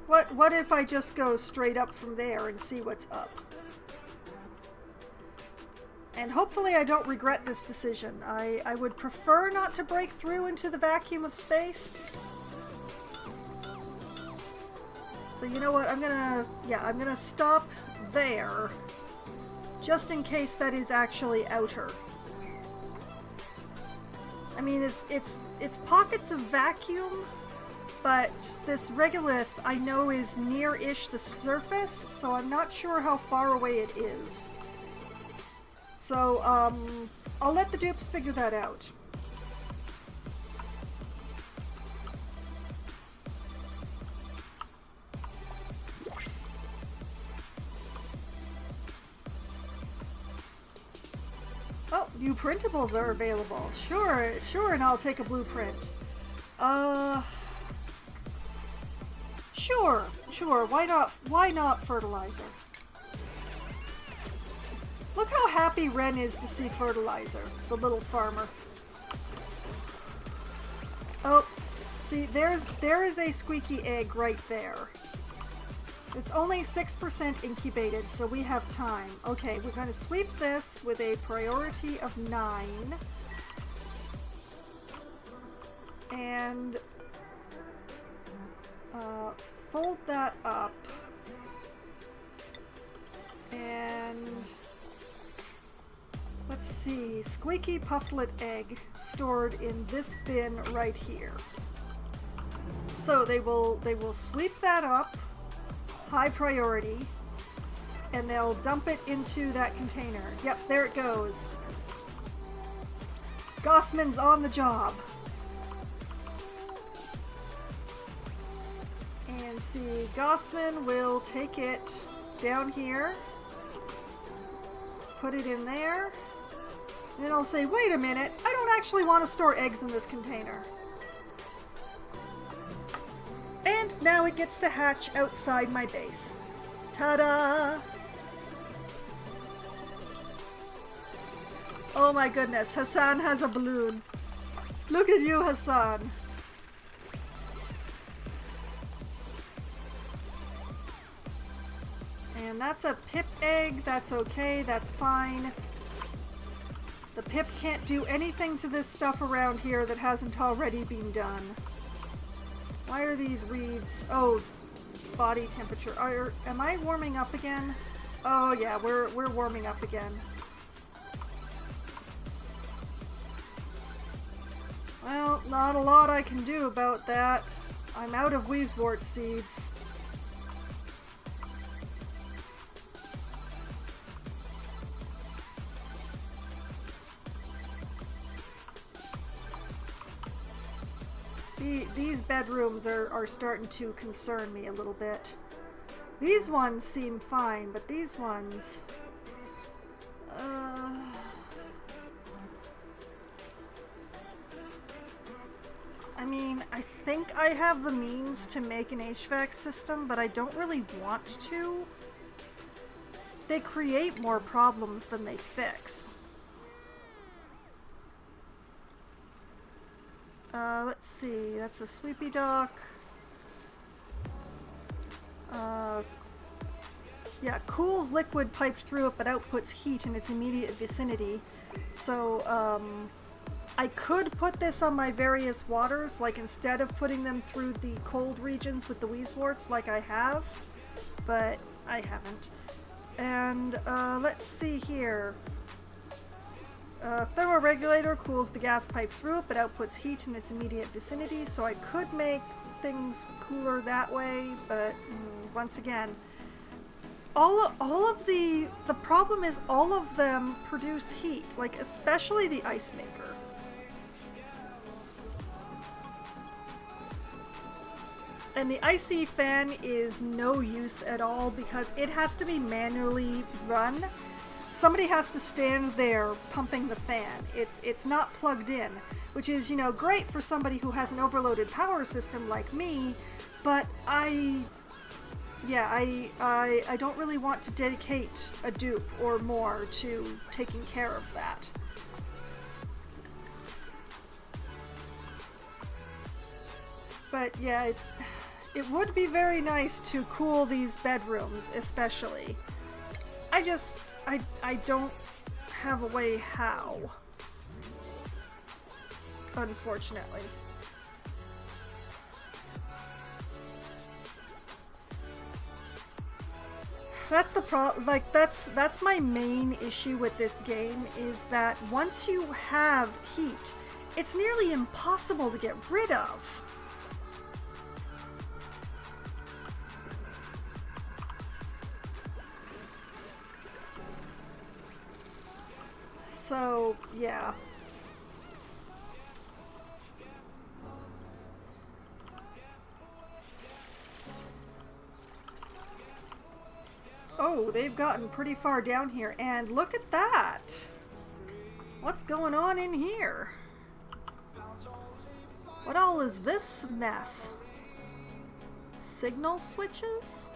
What if I just go straight up from there and see what's up? And hopefully I don't regret this decision. I would prefer not to break through into the vacuum of space. So you know what, I'm gonna stop there, just in case that is actually outer. I mean, it's pockets of vacuum, but this regolith I know is near-ish the surface, so I'm not sure how far away it is. So, I'll let the dupes figure that out. Oh, new printables are available. Sure, and I'll take a blueprint. Sure, why not fertilizer? Look how happy Ren is to see fertilizer, the little farmer. Oh, see, there is a squeaky egg right there. It's only 6% incubated, so we have time. Okay, we're going to sweep this with a priority of 9. And fold that up. And let's see, Squeaky pufflet egg stored in this bin right here. So they will sweep that up, high priority, and they'll dump it into that container. Yep, there it goes. Gossman's on the job. And see, Gossman will take it down here, put it in there, and then I'll say, wait a minute, I don't actually want to store eggs in this container. And now it gets to hatch outside my base. Ta-da! Oh my goodness, Hassan has a balloon. Look at you, Hassan. And that's a pip egg, that's okay, that's fine. The pip can't do anything to this stuff around here that hasn't already been done. Why are these reeds? Oh, body temperature. Am I warming up again? Oh yeah, we're warming up again. Well, not a lot I can do about that. I'm out of Weezewort seeds. These bedrooms are starting to concern me a little bit. These ones seem fine, but these ones... I mean, I think I have the means to make an HVAC system, but I don't really want to. They create more problems than they fix. Let's see, that's a sweepy dock. Yeah, cools liquid piped through it but outputs heat in its immediate vicinity. So, I could put this on my various waters, like instead of putting them through the cold regions with the Weezeworts like I have, but I haven't. And, let's see here. Thermoregulator cools the gas pipe through it, but outputs heat in its immediate vicinity, so I could make things cooler that way, but once again, all of the problem is all of them produce heat, like especially the ice maker. And the icy fan is no use at all because it has to be manually run. Somebody has to stand there pumping the fan. It's not plugged in, which is, you know, great for somebody who has an overloaded power system like me, but I don't really want to dedicate a dupe or more to taking care of that. But yeah, it would be very nice to cool these bedrooms, especially. I don't have a way how, unfortunately. That's the like that's my main issue with this game, is that once you have heat, it's nearly impossible to get rid of. So, yeah. Oh, they've gotten pretty far down here, and look at that! What's going on in here? What all is this mess? Signal switches?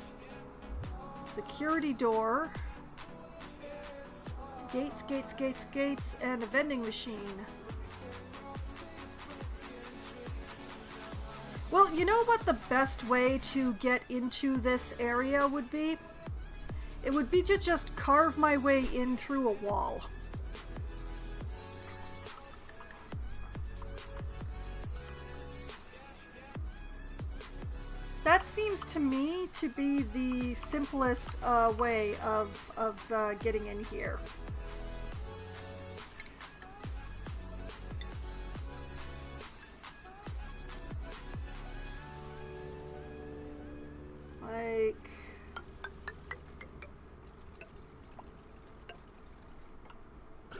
Security door. Gates, gates, gates, gates, and a vending machine. Well, you know what the best way to get into this area would be? It would be to just carve my way in through a wall. That seems to me to be the simplest way of getting in here. Like...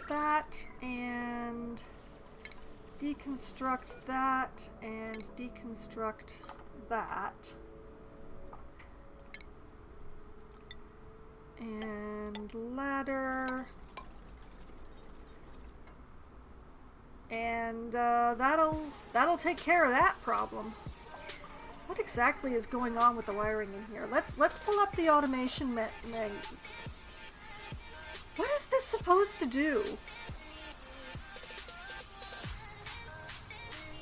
that, and deconstruct that, and deconstruct that. And ladder. And that'll take care of that problem. What exactly is going on with the wiring in here? Let's pull up the automation menu. What is this supposed to do?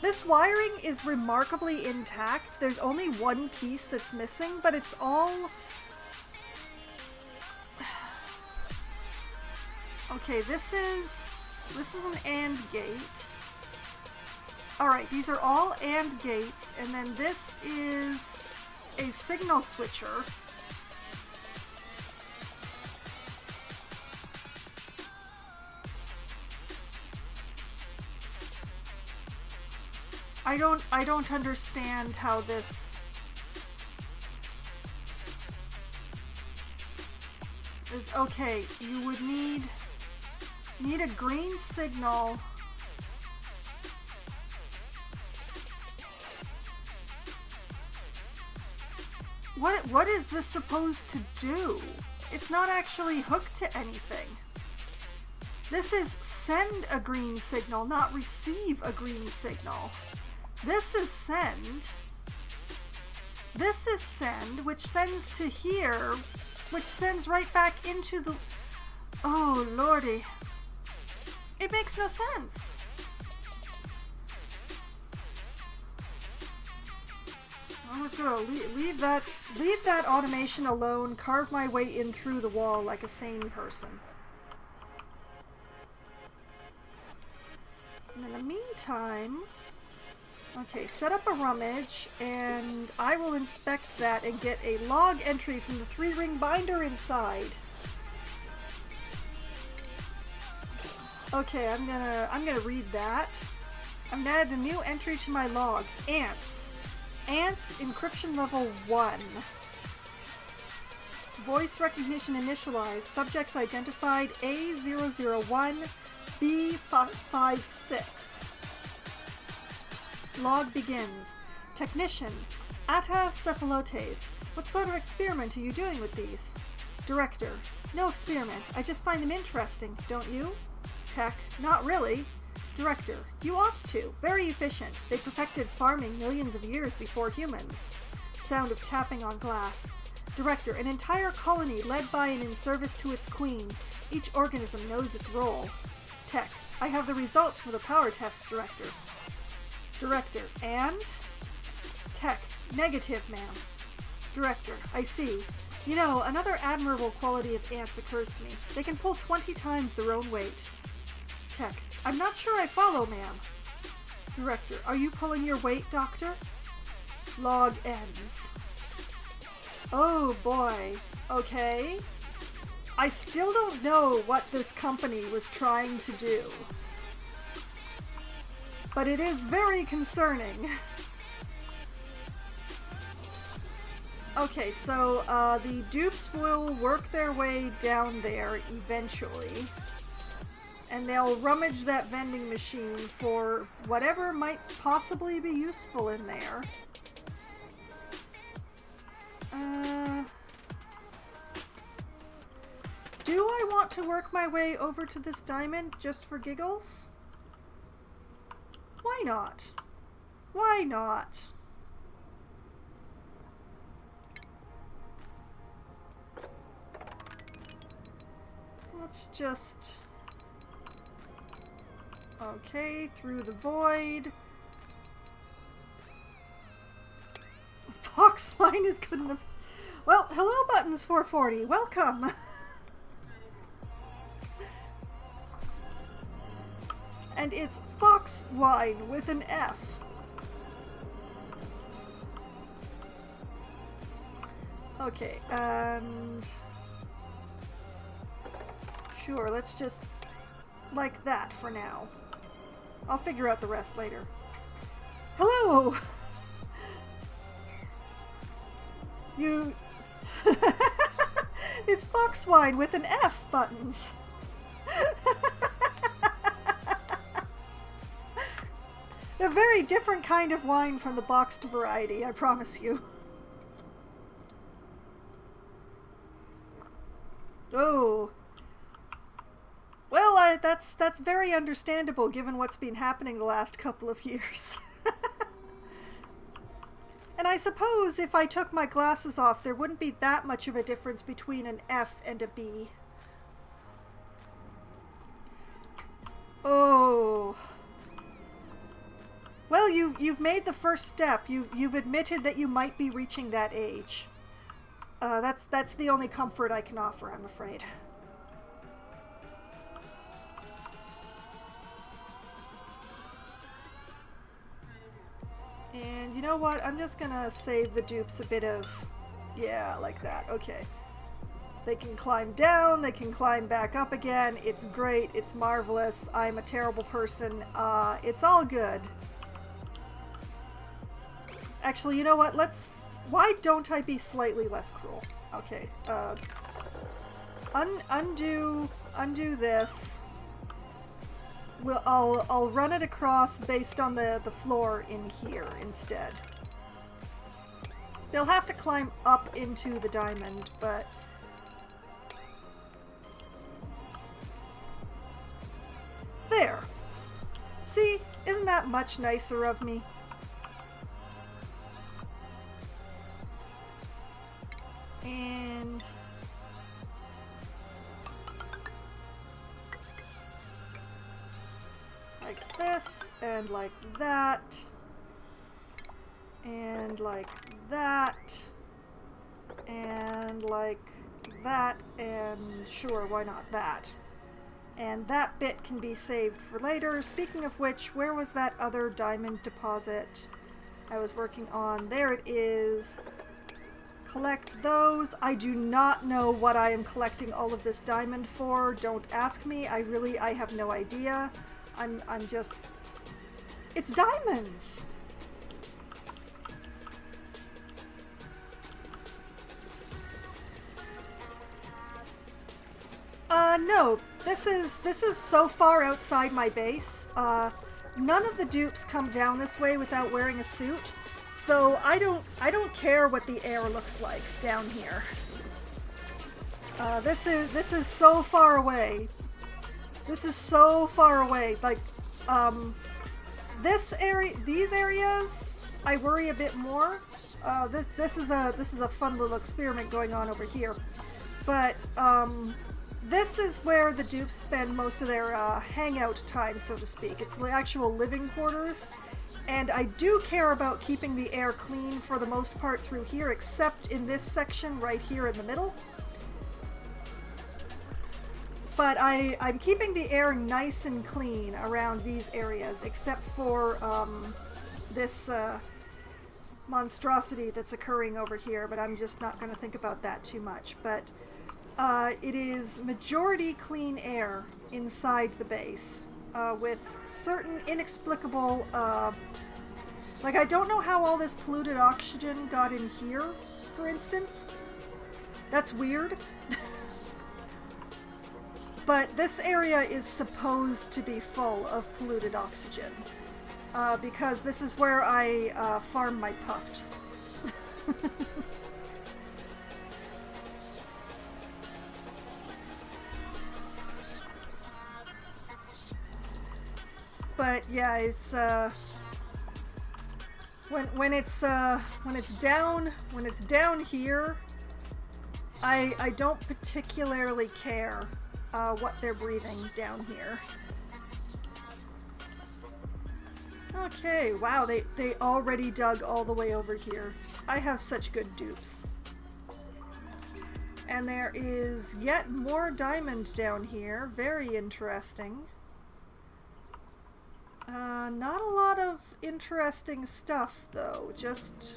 This wiring is remarkably intact. There's only one piece that's missing, but it's all... Okay, this is an AND gate. Alright, these are all AND gates, and then this is a signal switcher. I don't understand how this is. Okay, you would need a green signal. What is this supposed to do? It's not actually hooked to anything. This is send a green signal, not receive a green signal. This is send. This is send, which sends to here, which sends right back into the... Oh, lordy. It makes no sense. I'm just gonna leave that automation alone, carve my way in through the wall like a sane person. And in the meantime... Okay, set up a rummage, and I will inspect that and get a log entry from the 3-ring binder inside. Okay, I'm gonna read that. I'm gonna add a new entry to my log. Ants. Ants encryption level 1. Voice recognition initialized. Subjects identified A001 B56. Log begins. Technician. Atta cephalotes. What sort of experiment are you doing with these? Director. No experiment. I just find them interesting, don't you? Tech. Not really. Director. You ought to. Very efficient. They perfected farming millions of years before humans. Sound of tapping on glass. Director. An entire colony led by and in service to its queen. Each organism knows its role. Tech. I have the results from the power test, Director. Director. And? Tech. Negative, ma'am. Director. I see. You know, another admirable quality of ants occurs to me. They can pull 20 times their own weight. Tech. I'm not sure I follow, ma'am. Director. Are you pulling your weight, Doctor? Log ends. Oh boy. Okay. I still don't know what this company was trying to do. But it is very concerning. Okay, so the dupes will work their way down there eventually. And they'll rummage that vending machine for whatever might possibly be useful in there. Do I want to work my way over to this diamond just for giggles? Why not? Why not? Let's just... Okay, through the void. fox wine is good enough. Well, hello Buttons 440, welcome! And it's fox wine with an F. Okay, and... Sure, let's just like that for now. I'll figure out the rest later. Hello! You... It's fox wine with an F, Buttons. A very different kind of wine from the boxed variety, I promise you. Oh. Well, that's very understandable given what's been happening the last couple of years. And I suppose if I took my glasses off, there wouldn't be that much of a difference between an F and a B. Oh. Well, you've made the first step. You've admitted that you might be reaching that age. That's the only comfort I can offer, I'm afraid. And you know what? I'm just gonna save the dupes a bit of... Yeah, like that. Okay. They can climb down, they can climb back up again. It's great, it's marvelous. I'm a terrible person. It's all good. Actually, you know what? Why don't I be slightly less cruel? Okay. Undo this. I'll run it across based on the floor in here instead. They'll have to climb up into the diamond, but... There! See? Isn't that much nicer of me? And... like this, and like that, and like that, and like that, and sure, why not that? And that bit can be saved for later. Speaking of which, where was that other diamond deposit I was working on? There it is. Collect those. I do not know what I am collecting all of this diamond for. Don't ask me. I have no idea. I'm just... It's diamonds! No. This is so far outside my base. None of the dupes come down this way without wearing a suit. So I don't care what the air looks like down here. This is so far away. This is so far away. Like, these areas, I worry a bit more. This is a fun little experiment going on over here. But this is where the dupes spend most of their hangout time, so to speak. It's the actual living quarters. And I do care about keeping the air clean for the most part through here, except in this section right here in the middle. But I'm keeping the air nice and clean around these areas, except for this monstrosity that's occurring over here, but I'm just not going to think about that too much. But it is majority clean air inside the base, with certain inexplicable... like, I don't know how all this polluted oxygen got in here, for instance. That's weird. But this area is supposed to be full of polluted oxygen. Because this is where I farm my puffs. But yeah, it's when it's down here, I don't particularly care what they're breathing down here. Okay, wow, they already dug all the way over here. I have such good dupes. And there is yet more diamond down here. Very interesting. Not a lot of interesting stuff, though. Just...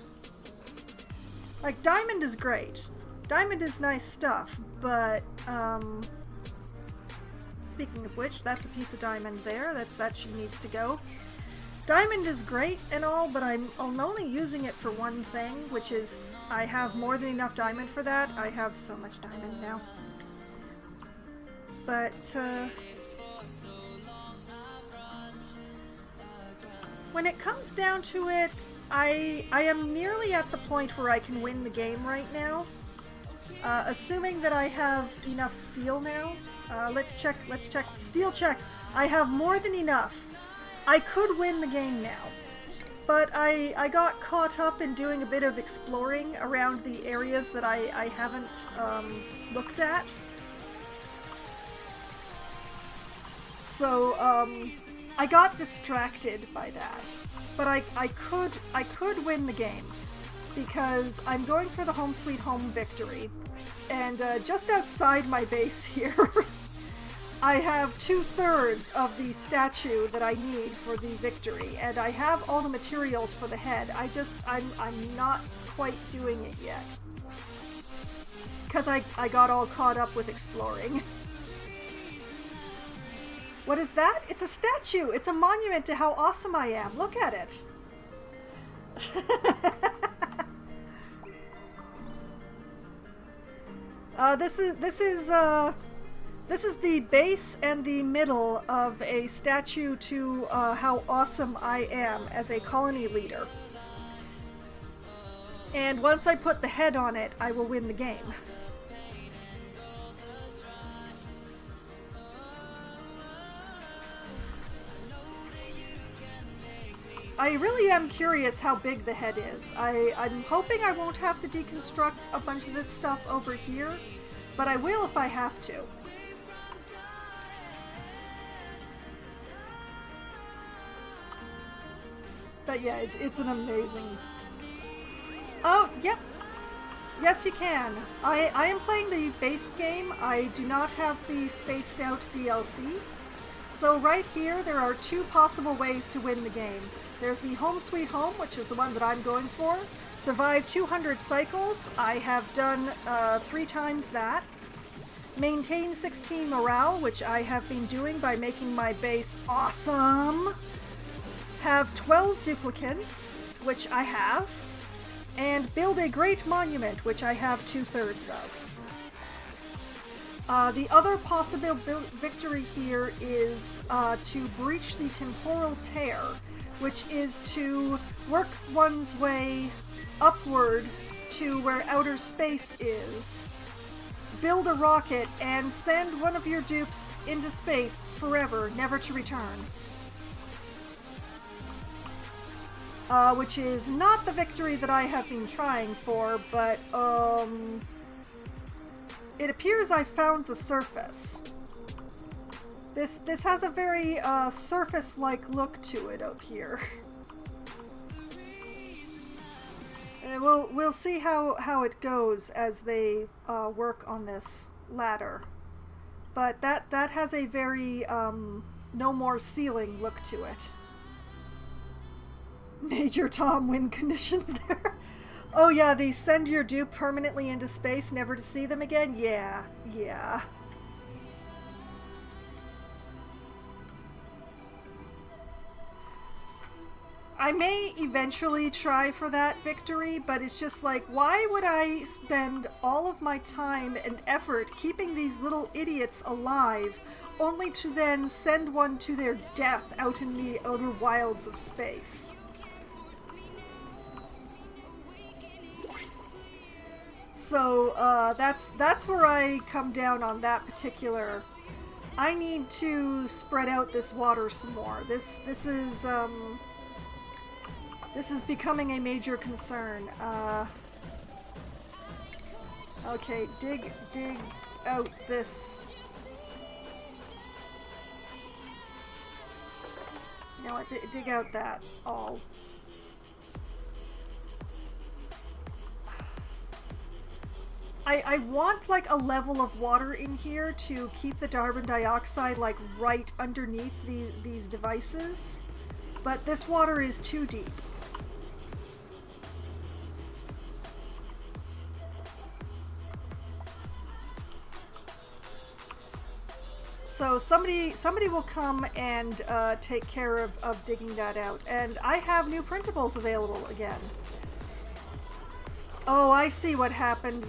like, diamond is great. Diamond is nice stuff, but, speaking of which, that's a piece of diamond there. That she needs to go. Diamond is great and all, but I'm only using it for one thing, which is I have more than enough diamond for that. I have so much diamond now. But, when it comes down to it, I am nearly at the point where I can win the game right now. Assuming that I have enough steel now. Let's check. Steel check. I have more than enough. I could win the game now. But I got caught up in doing a bit of exploring around the areas that I haven't looked at. So, I got distracted by that. But I could win the game. Because I'm going for the home sweet home victory. And just outside my base here, I have 2/3 of the statue that I need for the victory. And I have all the materials for the head. I'm not quite doing it yet. Because I got all caught up with exploring. What is that? It's a statue! It's a monument to how awesome I am. Look at it! This is the base and the middle of a statue to how awesome I am as a colony leader. And once I put the head on it, I will win the game. I really am curious how big the head is. I'm hoping I won't have to deconstruct a bunch of this stuff over here, but I will if I have to. But yeah, it's an amazing... Oh, yep. Yes, you can. I am playing the base game. I do not have the spaced out DLC. So right here, there are two possible ways to win the game. There's the Home Sweet Home, which is the one that I'm going for. Survive 200 cycles. I have done 3 times that. Maintain 16 morale, which I have been doing by making my base awesome. Have 12 duplicates, which I have. And build a great monument, which I have 2/3 of. The other possible victory here is to breach the temporal tear, which is to work one's way upward to where outer space is, build a rocket, and send one of your dupes into space forever, never to return. Which is not the victory that I have been trying for, but it appears I found the surface. This has a very surface-like look to it up here. And we'll see how it goes as they work on this ladder. But that has a very no more ceiling look to it. Major Tom win conditions there. Oh yeah, they send your dupe permanently into space, never to see them again? Yeah. I may eventually try for that victory, but it's just like, why would I spend all of my time and effort keeping these little idiots alive, only to then send one to their death out in the outer wilds of space? So, that's where I come down on that particular... I need to spread out this water some more. This is becoming a major concern. Okay, dig out this. know what? Dig out that all. I want like a level of water in here to keep the carbon dioxide like right underneath these devices, but this water is too deep. So somebody will come and take care of digging that out, and I have new printables available again. Oh, I see what happened.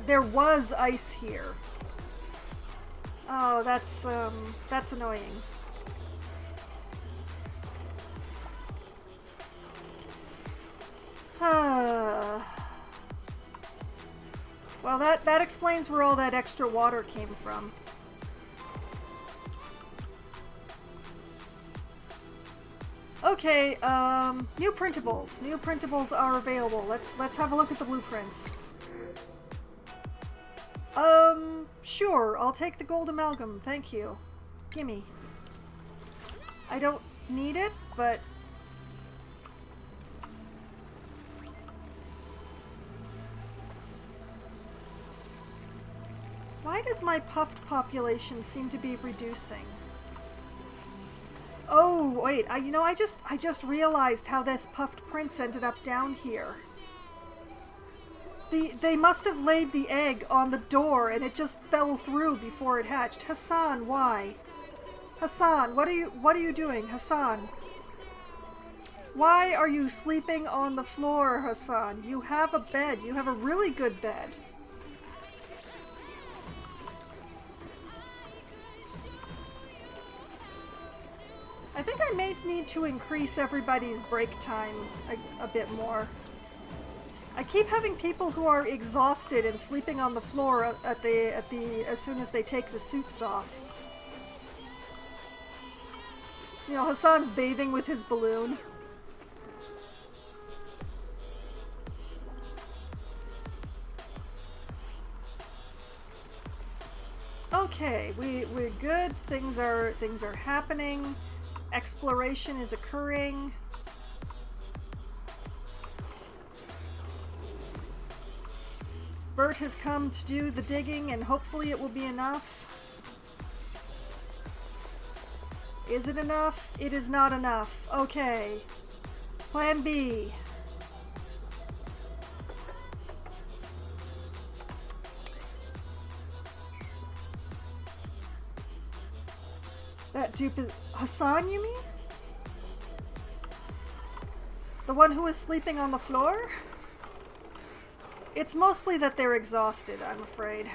There was ice here. Oh, that's annoying. Well, that explains where all that extra water came from. Okay, new printables. New printables are available. Let's have a look at the blueprints. Sure, I'll take the gold amalgam, thank you. Gimme. I don't need it, but... Why does my puffed population seem to be reducing? Oh, wait, you know, I just realized how this puffed prince ended up down here. They must have laid the egg on the door and it just fell through before it hatched. Hassan, why? Hassan, what are you doing? Hassan. Why are you sleeping on the floor, Hassan? You have a bed. You have a really good bed. I think I may need to increase everybody's break time a bit more. I keep having people who are exhausted and sleeping on the floor as soon as they take the suits off. You know, Hassan's bathing with his balloon. Okay, we're good. Things are happening. Exploration is occurring. Bert has come to do the digging, and hopefully it will be enough. Is it enough? It is not enough. Okay. Plan B. That dupe is... Hassan, you mean? The one who is sleeping on the floor? It's mostly that they're exhausted, I'm afraid.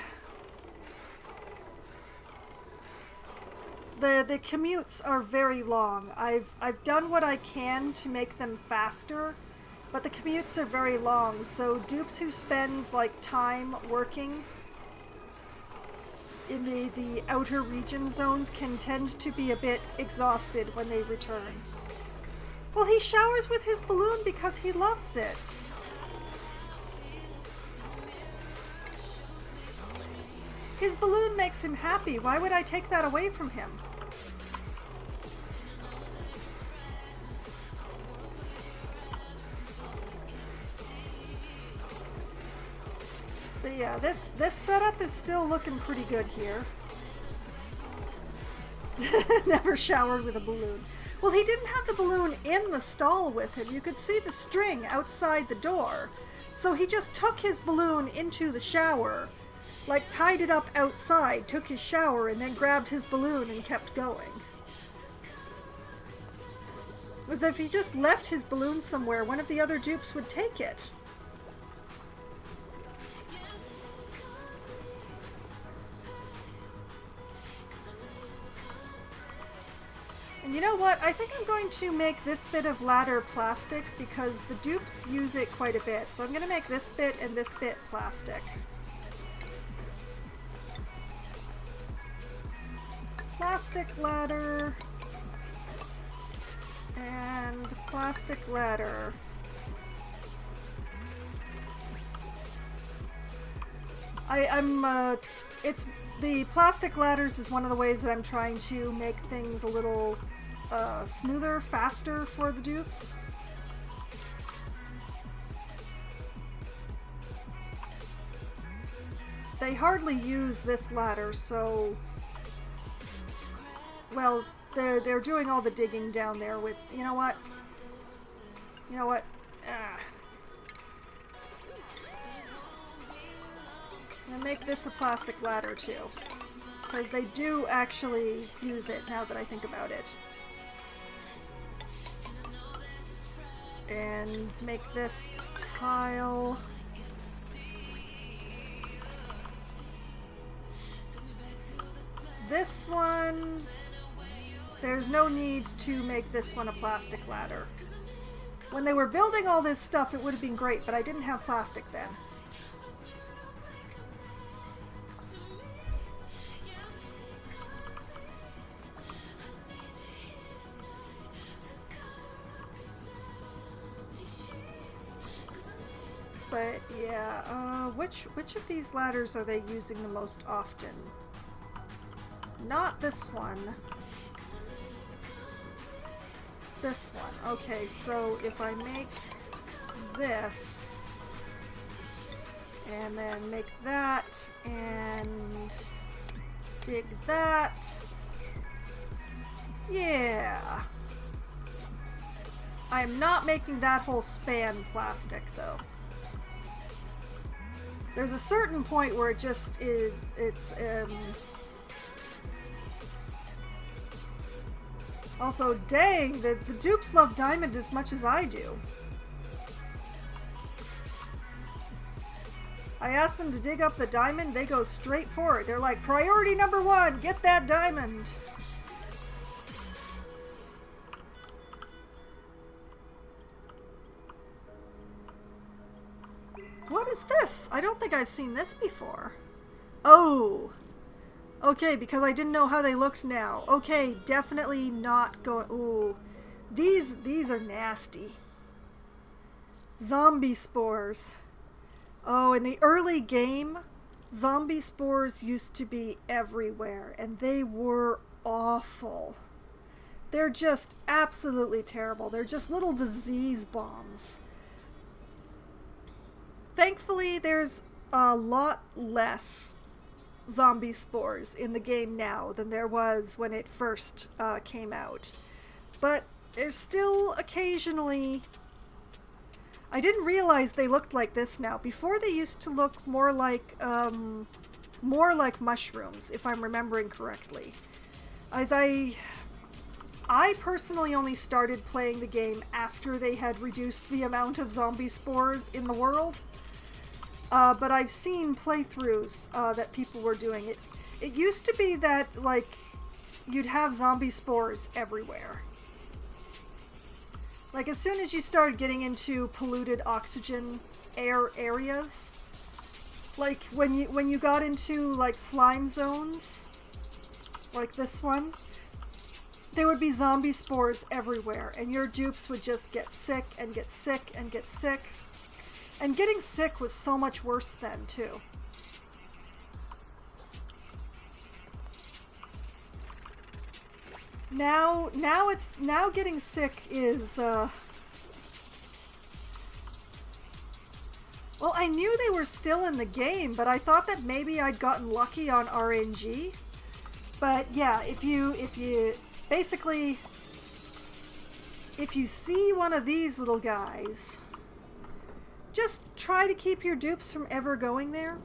The commutes are very long. I've done what I can to make them faster, but the commutes are very long, so dupes who spend like time working in the outer region zones can tend to be a bit exhausted when they return. Well, he showers with his balloon because he loves it. His balloon makes him happy. Why would I take that away from him? But yeah, this setup is still looking pretty good here. Never showered with a balloon. Well, he didn't have the balloon in the stall with him. You could see the string outside the door. So he just took his balloon into the shower, like tied it up outside, took his shower, and then grabbed his balloon and kept going. It was if he just left his balloon somewhere, one of the other dupes would take it. And you know what? I think I'm going to make this bit of ladder plastic because the dupes use it quite a bit. So I'm going to make this bit and this bit plastic. Plastic ladder and plastic ladder. It's the plastic ladders is one of the ways that I'm trying to make things a little smoother, faster for the dupes. They hardly use this ladder, so... Well, they're doing all the digging down there with... You know what? You know what? I'm gonna make this a plastic ladder, too. Because they do actually use it, now that I think about it. And make this tile... This one, there's no need to make this one a plastic ladder. When they were building all this stuff, it would have been great, but I didn't have plastic then. But yeah, which of these ladders are they using the most often? Not this one. This one. Okay, so if I make this, and then make that, and dig that. Yeah. I am not making that whole span plastic, though. There's a certain point where it just is, Also, dang, the dupes love diamond as much as I do. I ask them to dig up the diamond, they go straight for it. They're like, priority number 1, get that diamond. What is this? I don't think I've seen this before. Oh. Okay, because I didn't know how they looked now. Okay, definitely not going... Ooh. These are nasty. Zombie spores. Oh, in the early game, zombie spores used to be everywhere, and they were awful. They're just absolutely terrible. They're just little disease bombs. Thankfully, there's a lot less zombie spores in the game now than there was when it first came out. But there's still occasionally... I didn't realize they looked like this now. Before they used to look more like mushrooms, if I'm remembering correctly. As I personally only started playing the game after they had reduced the amount of zombie spores in the world. But I've seen playthroughs that people were doing. It used to be that, like, you'd have zombie spores everywhere. Like, as soon as you started getting into polluted oxygen air areas, like, when you got into, like, slime zones, like this one, there would be zombie spores everywhere, and your dupes would just get sick and get sick and get sick. And getting sick was so much worse then, too. Now getting sick is, well, I knew they were still in the game, but I thought that maybe I'd gotten lucky on RNG. But yeah, if you basically, if you see one of these little guys, just try to keep your dupes from ever going there.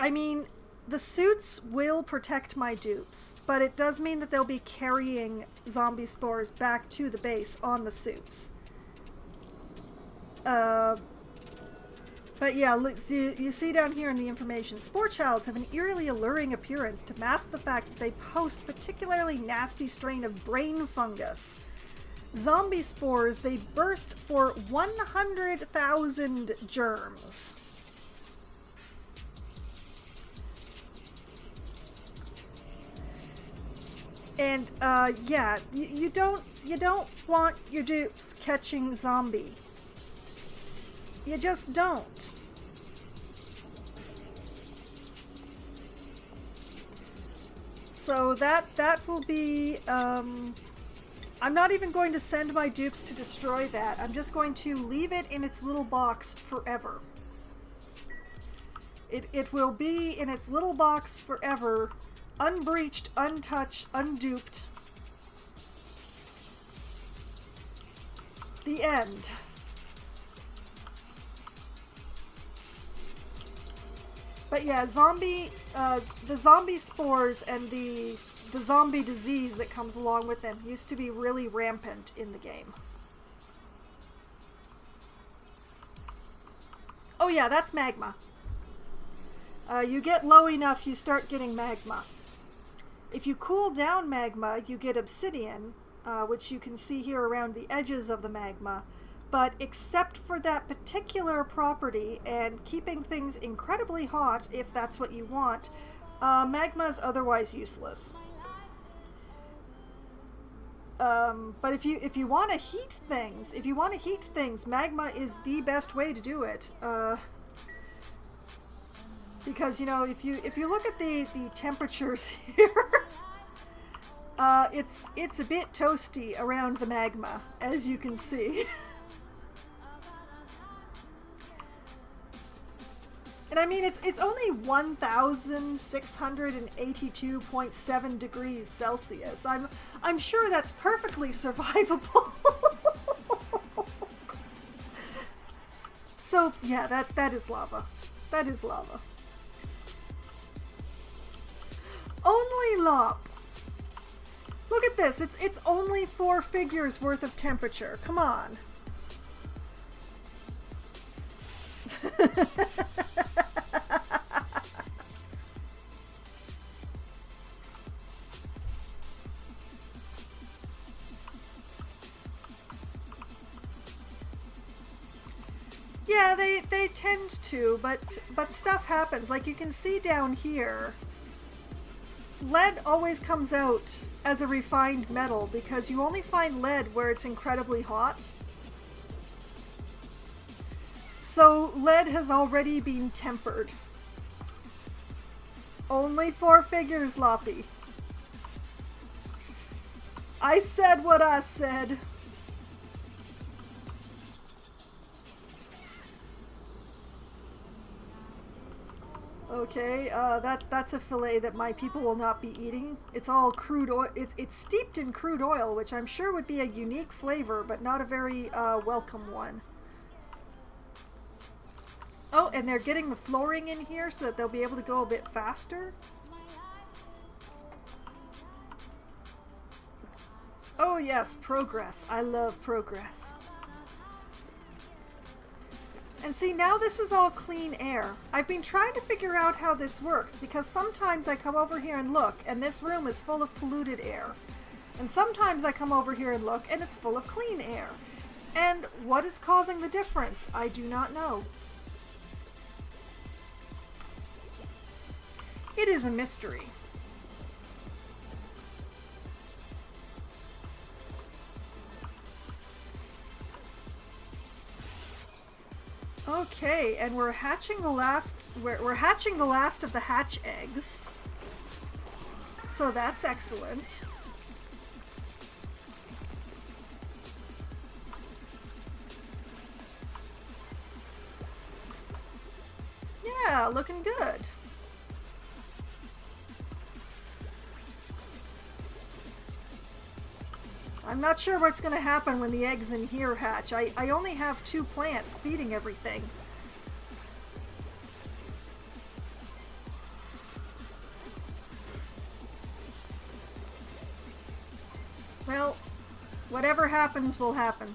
I mean, the suits will protect my dupes, but it does mean that they'll be carrying zombie spores back to the base on the suits. But yeah, look, so you see down here in the information, spore childs have an eerily alluring appearance to mask the fact that they host a particularly nasty strain of brain fungus. Zombie spores, they burst for 100,000 germs. And yeah, you don't want your dupes catching zombie. You just don't. So that will be, I'm not even going to send my dupes to destroy that. I'm just going to leave it in its little box forever. It will be in its little box forever, unbreached, untouched, unduped. The end. But yeah, the zombie spores and the zombie disease that comes along with them used to be really rampant in the game. Oh yeah, that's magma. You get low enough, you start getting magma. If you cool down magma, you get obsidian, which you can see here around the edges of the magma. But except for that particular property and keeping things incredibly hot, if that's what you want, magma is otherwise useless. But if you want to heat things, magma is the best way to do it. Because if you look at the temperatures here, it's a bit toasty around the magma, as you can see. And I mean, it's only 1,682.7 degrees Celsius. I'm sure that's perfectly survivable. So yeah, that is lava. That is lava. Only lop. Look at this. It's only 4 figures worth of temperature. Come on. Yeah, they tend to, but stuff happens. Like you can see down here, lead always comes out as a refined metal because you only find lead where it's incredibly hot. So lead has already been tempered. Only 4 figures, Loppy. I said what I said. Okay, that's a fillet that my people will not be eating. It's all crude oil. It's steeped in crude oil, which I'm sure would be a unique flavor, but not a very welcome one. Oh, and they're getting the flooring in here so that they'll be able to go a bit faster. Oh yes, progress. I love progress. And see, now this is all clean air. I've been trying to figure out how this works because sometimes I come over here and look and this room is full of polluted air. And sometimes I come over here and look and it's full of clean air. And what is causing the difference? I do not know. It is a mystery. Okay, and we're hatching the last. We're hatching the last of the hatch eggs. So that's excellent. Yeah, looking good. I'm not sure what's going to happen when the eggs in here hatch. I only have 2 plants feeding everything. Well, whatever happens will happen.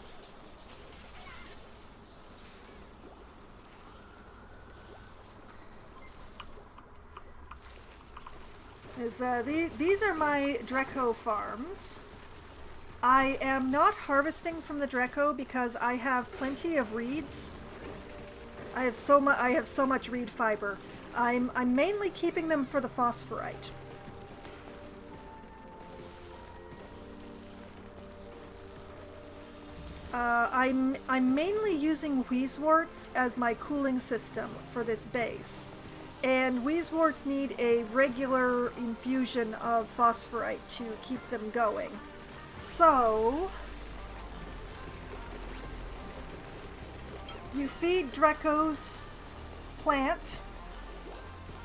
These are my Dreco farms. I am not harvesting from the Dreco because I have plenty of reeds. I have so much reed fiber. I'm mainly keeping them for the phosphorite. I'm mainly using wheezeworts as my cooling system for this base. And Weezeworts need a regular infusion of phosphorite to keep them going. So you feed Draco's plant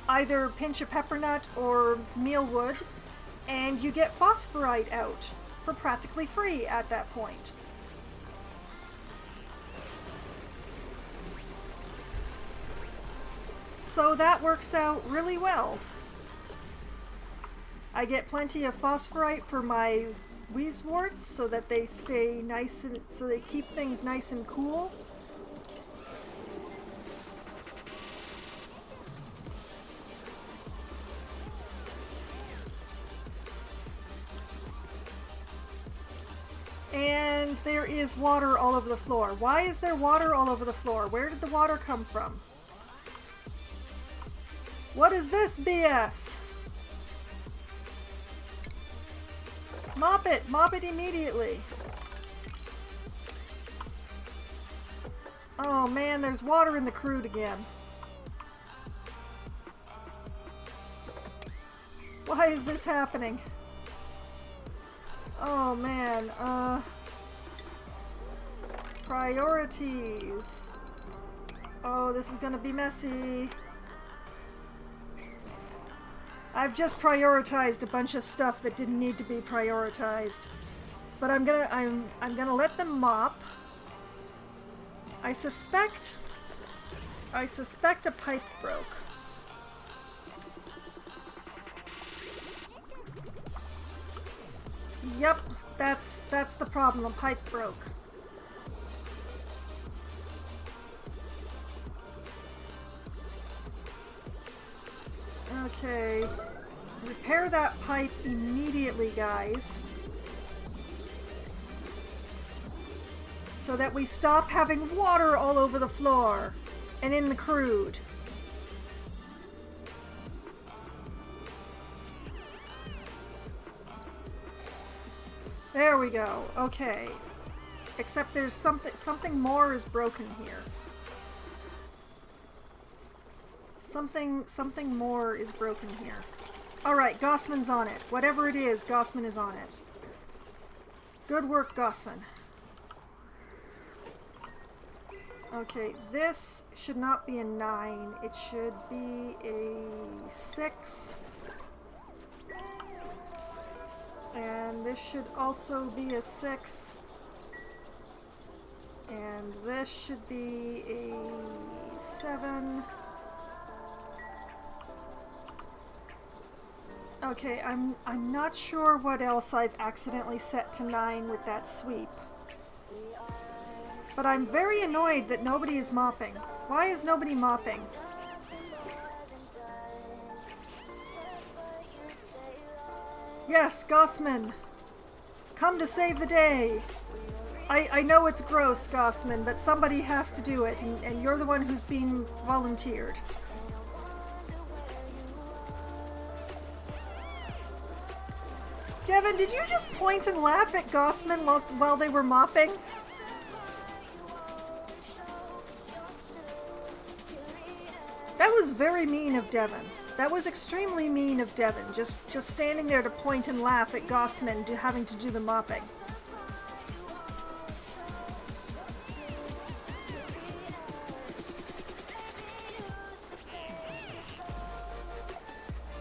either pinch of peppernut or mealwood, and you get phosphorite out for practically free at that point. So that works out really well. I get plenty of phosphorite for my Weezeworts so that they stay nice and so they keep things nice and cool. And there is water all over the floor. Why is there water all over the floor? Where did the water come from? What is this BS? Mop it! Mop it immediately! Oh man, there's water in the crude again. Why is this happening? Oh man, priorities. Oh, this is gonna be messy. I've just prioritized a bunch of stuff that didn't need to be prioritized. But I'm gonna let them mop. I suspect a pipe broke. Yep, that's the problem. A pipe broke. Okay. Repair that pipe immediately, guys. So that we stop having water all over the floor and in the crude. There we go. Okay. Except there's something more is broken here. Something more is broken here. Alright, Gossman's on it. Whatever it is, Gossman is on it. Good work, Gossman. Okay, this should not be a 9. It should be a 6. And this should also be a 6. And this should be a 7. Okay, I'm not sure what else I've accidentally set to 9 with that sweep. But I'm very annoyed that nobody is mopping. Why is nobody mopping? Yes, Gossman! Come to save the day! I know it's gross, Gossman, but somebody has to do it, and you're the one who's being volunteered. Devin, did you just point and laugh at Gossman while they were mopping? That was very mean of Devin. That was extremely mean of Devin, just standing there to point and laugh at Gossman having to do the mopping.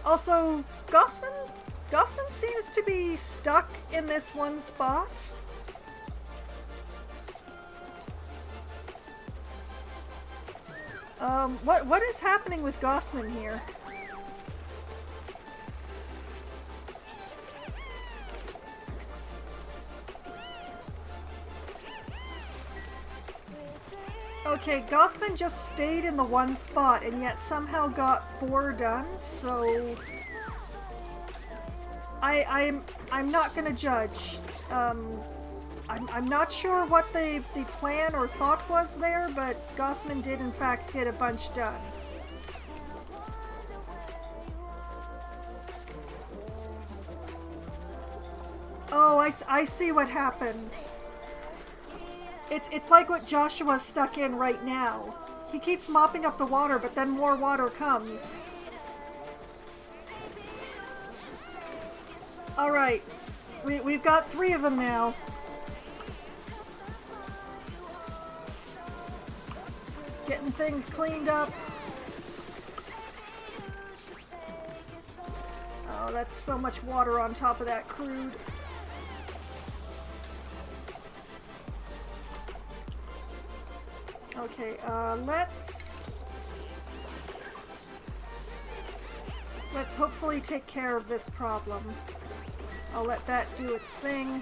Also, Gossman seems to be stuck in this one spot. What is happening with Gossman here? Okay, Gossman just stayed in the one spot and yet somehow got 4 done, so I'm not gonna judge. I'm not sure what the plan or thought was there, but Gossman did in fact get a bunch done. Oh, I see what happened. It's like what Joshua's stuck in right now. He keeps mopping up the water, but then more water comes. Alright. We've got 3 of them now. Getting things cleaned up. Oh, that's so much water on top of that crude. Okay, let's hopefully take care of this problem. I'll let that do its thing.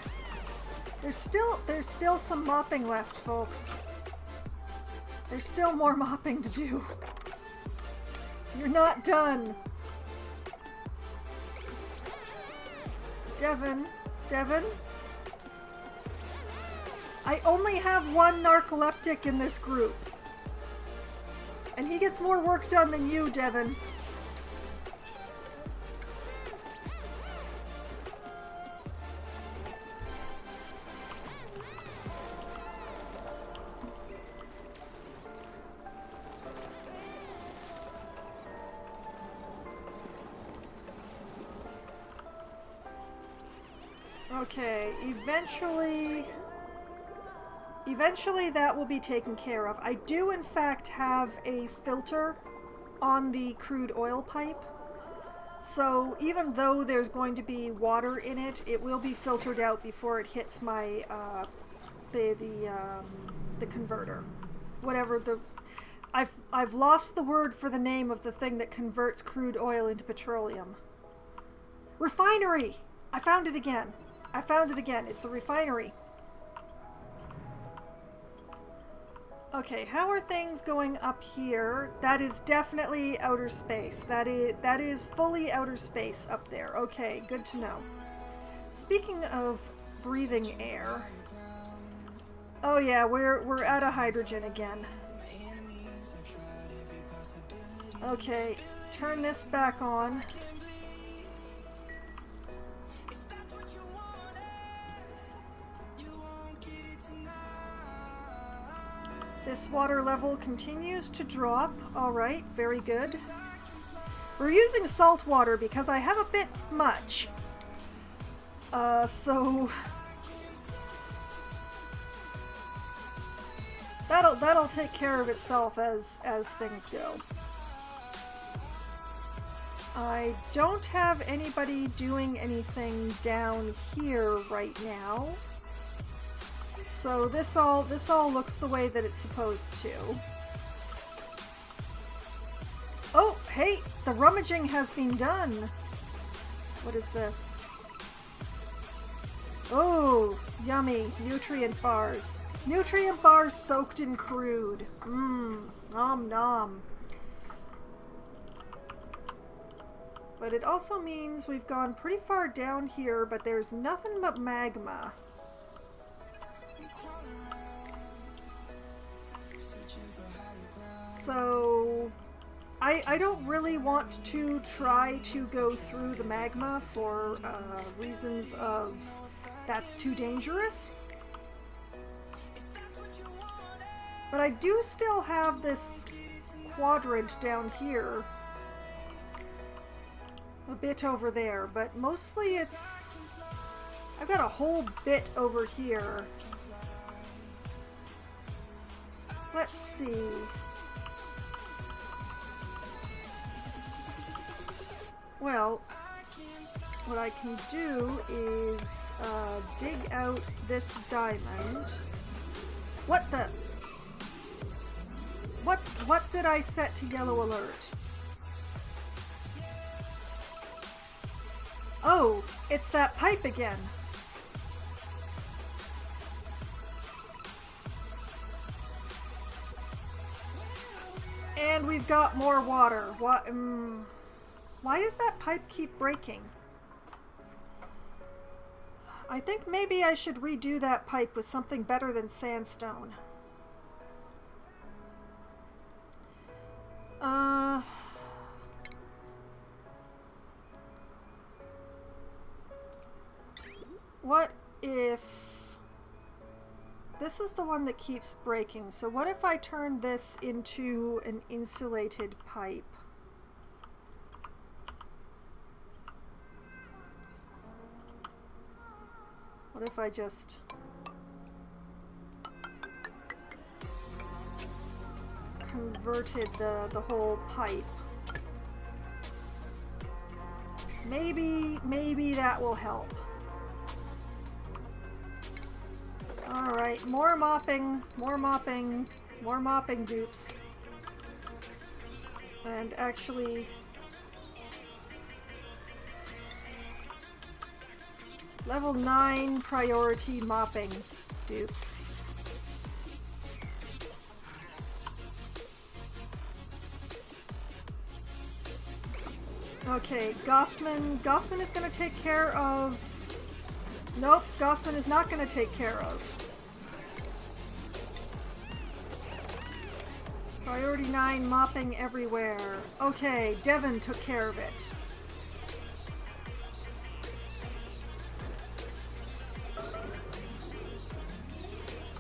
There's still some mopping left, folks. There's still more mopping to do. You're not done. Devin? I only have 1 narcoleptic in this group. And he gets more work done than you, Devin. Okay, eventually that will be taken care of. I do in fact have a filter on the crude oil pipe. So even though there's going to be water in it, it will be filtered out before it hits my the converter. Whatever the I've lost the word for the name of the thing that converts crude oil into petroleum. Refinery! I found it again. It's a refinery. Okay, how are things going up here? That is definitely outer space. That is fully outer space up there. Okay, good to know. Speaking of breathing air. Oh yeah, we're out of hydrogen again. Okay, turn this back on. This water level continues to drop. Alright, very good. We're using salt water because I have a bit much. So... That'll take care of itself as things go. I don't have anybody doing anything down here right now. So this all looks the way that it's supposed to. Oh, hey, the rummaging has been done. What is this? Oh, yummy, nutrient bars. Nutrient bars soaked in crude. Nom nom. But it also means we've gone pretty far down here, but there's nothing but magma. So, I don't really want to try to go through the magma for reasons of that's too dangerous. But I do still have this quadrant down here. A bit over there, but mostly it's... I've got a whole bit over here. Let's see. Well, what I can do is dig out this diamond. What the... What did I set to yellow alert? Oh, it's that pipe again. And we've got more water. What? Why does that pipe keep breaking? I think maybe I should redo that pipe with something better than sandstone. What if this is the one that keeps breaking. So what if I turn this into an insulated pipe? What if I just converted the whole pipe? Maybe that will help. Alright, more mopping dupes. And actually, level 9 priority mopping dupes. Okay, Gossman is gonna take care of... Nope, Gossman is not gonna take care of. Priority 9 mopping everywhere. Okay, Devon took care of it.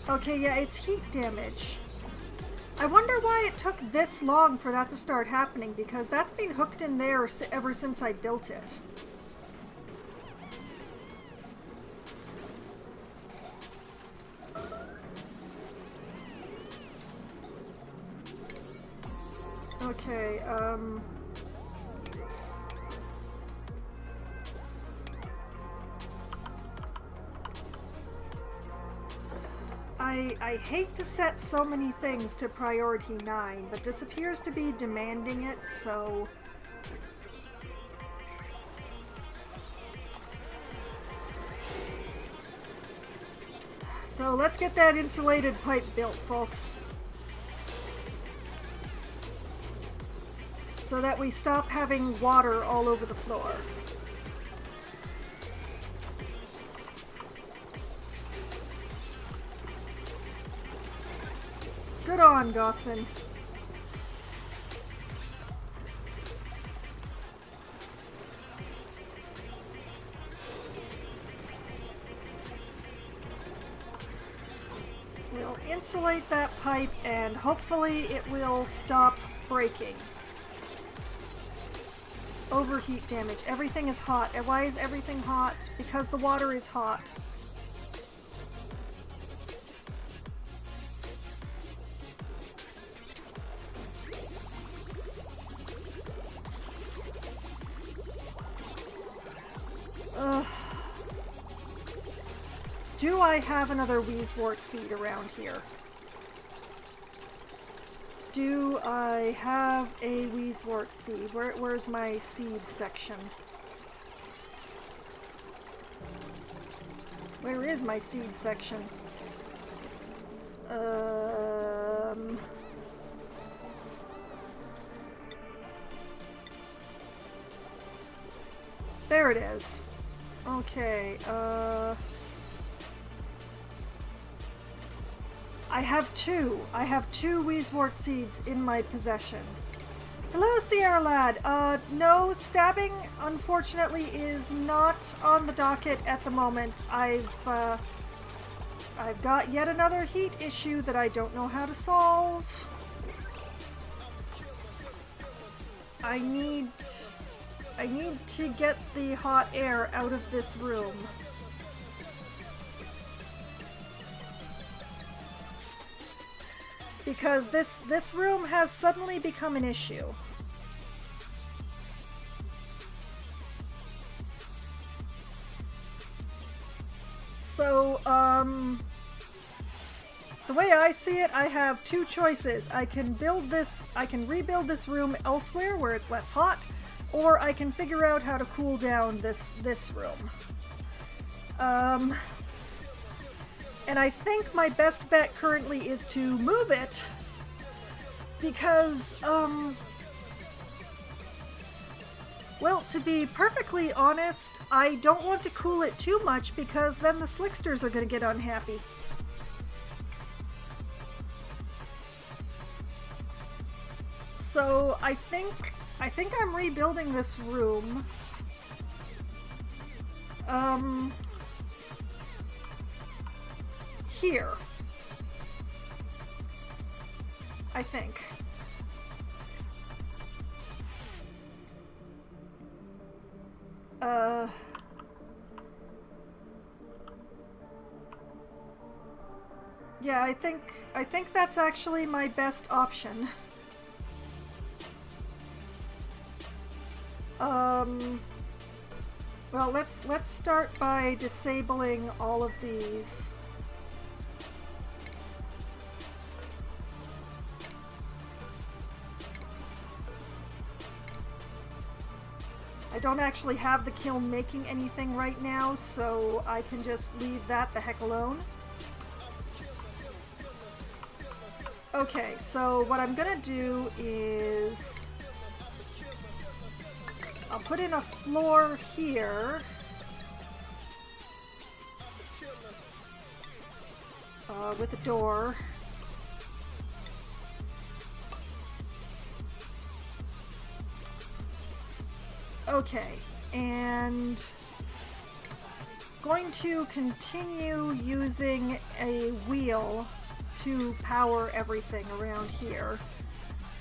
Okay, yeah, it's heat damage. I wonder why it took this long for that to start happening, because that's been hooked in there ever since I built it. Okay, I hate to set so many things to priority 9, but this appears to be demanding it, so... So let's get that insulated pipe built, folks. So that we stop having water all over the floor. Good on, Gossman. We'll insulate that pipe and hopefully it will stop breaking. Overheat damage. Everything is hot. And why is everything hot? Because the water is hot. Ugh. Do I have another Weezewort seed around here? Do I have a Weezewort seed? Where's my seed section? Where is my seed section? There it is. Okay, I have two Weezewort seeds in my possession. Hello, Sierra Lad. No, stabbing, unfortunately, is not on the docket at the moment. I've got yet another heat issue that I don't know how to solve. I need to get the hot air out of this room. Because this room has suddenly become an issue. So, the way I see it, I have two choices. I can rebuild this room elsewhere where it's less hot, or I can figure out how to cool down this room. And I think my best bet currently is to move it, because, well, to be perfectly honest, I don't want to cool it too much, because then the slicksters are going to get unhappy. So I think I'm rebuilding this room. Here. I think. Yeah, I think that's actually my best option. Well, let's start by disabling all of these. I don't actually have the kiln making anything right now, so I can just leave that the heck alone. Okay, so what I'm gonna do is I'll put in a floor here. With a door. Okay, and going to continue using a wheel to power everything around here.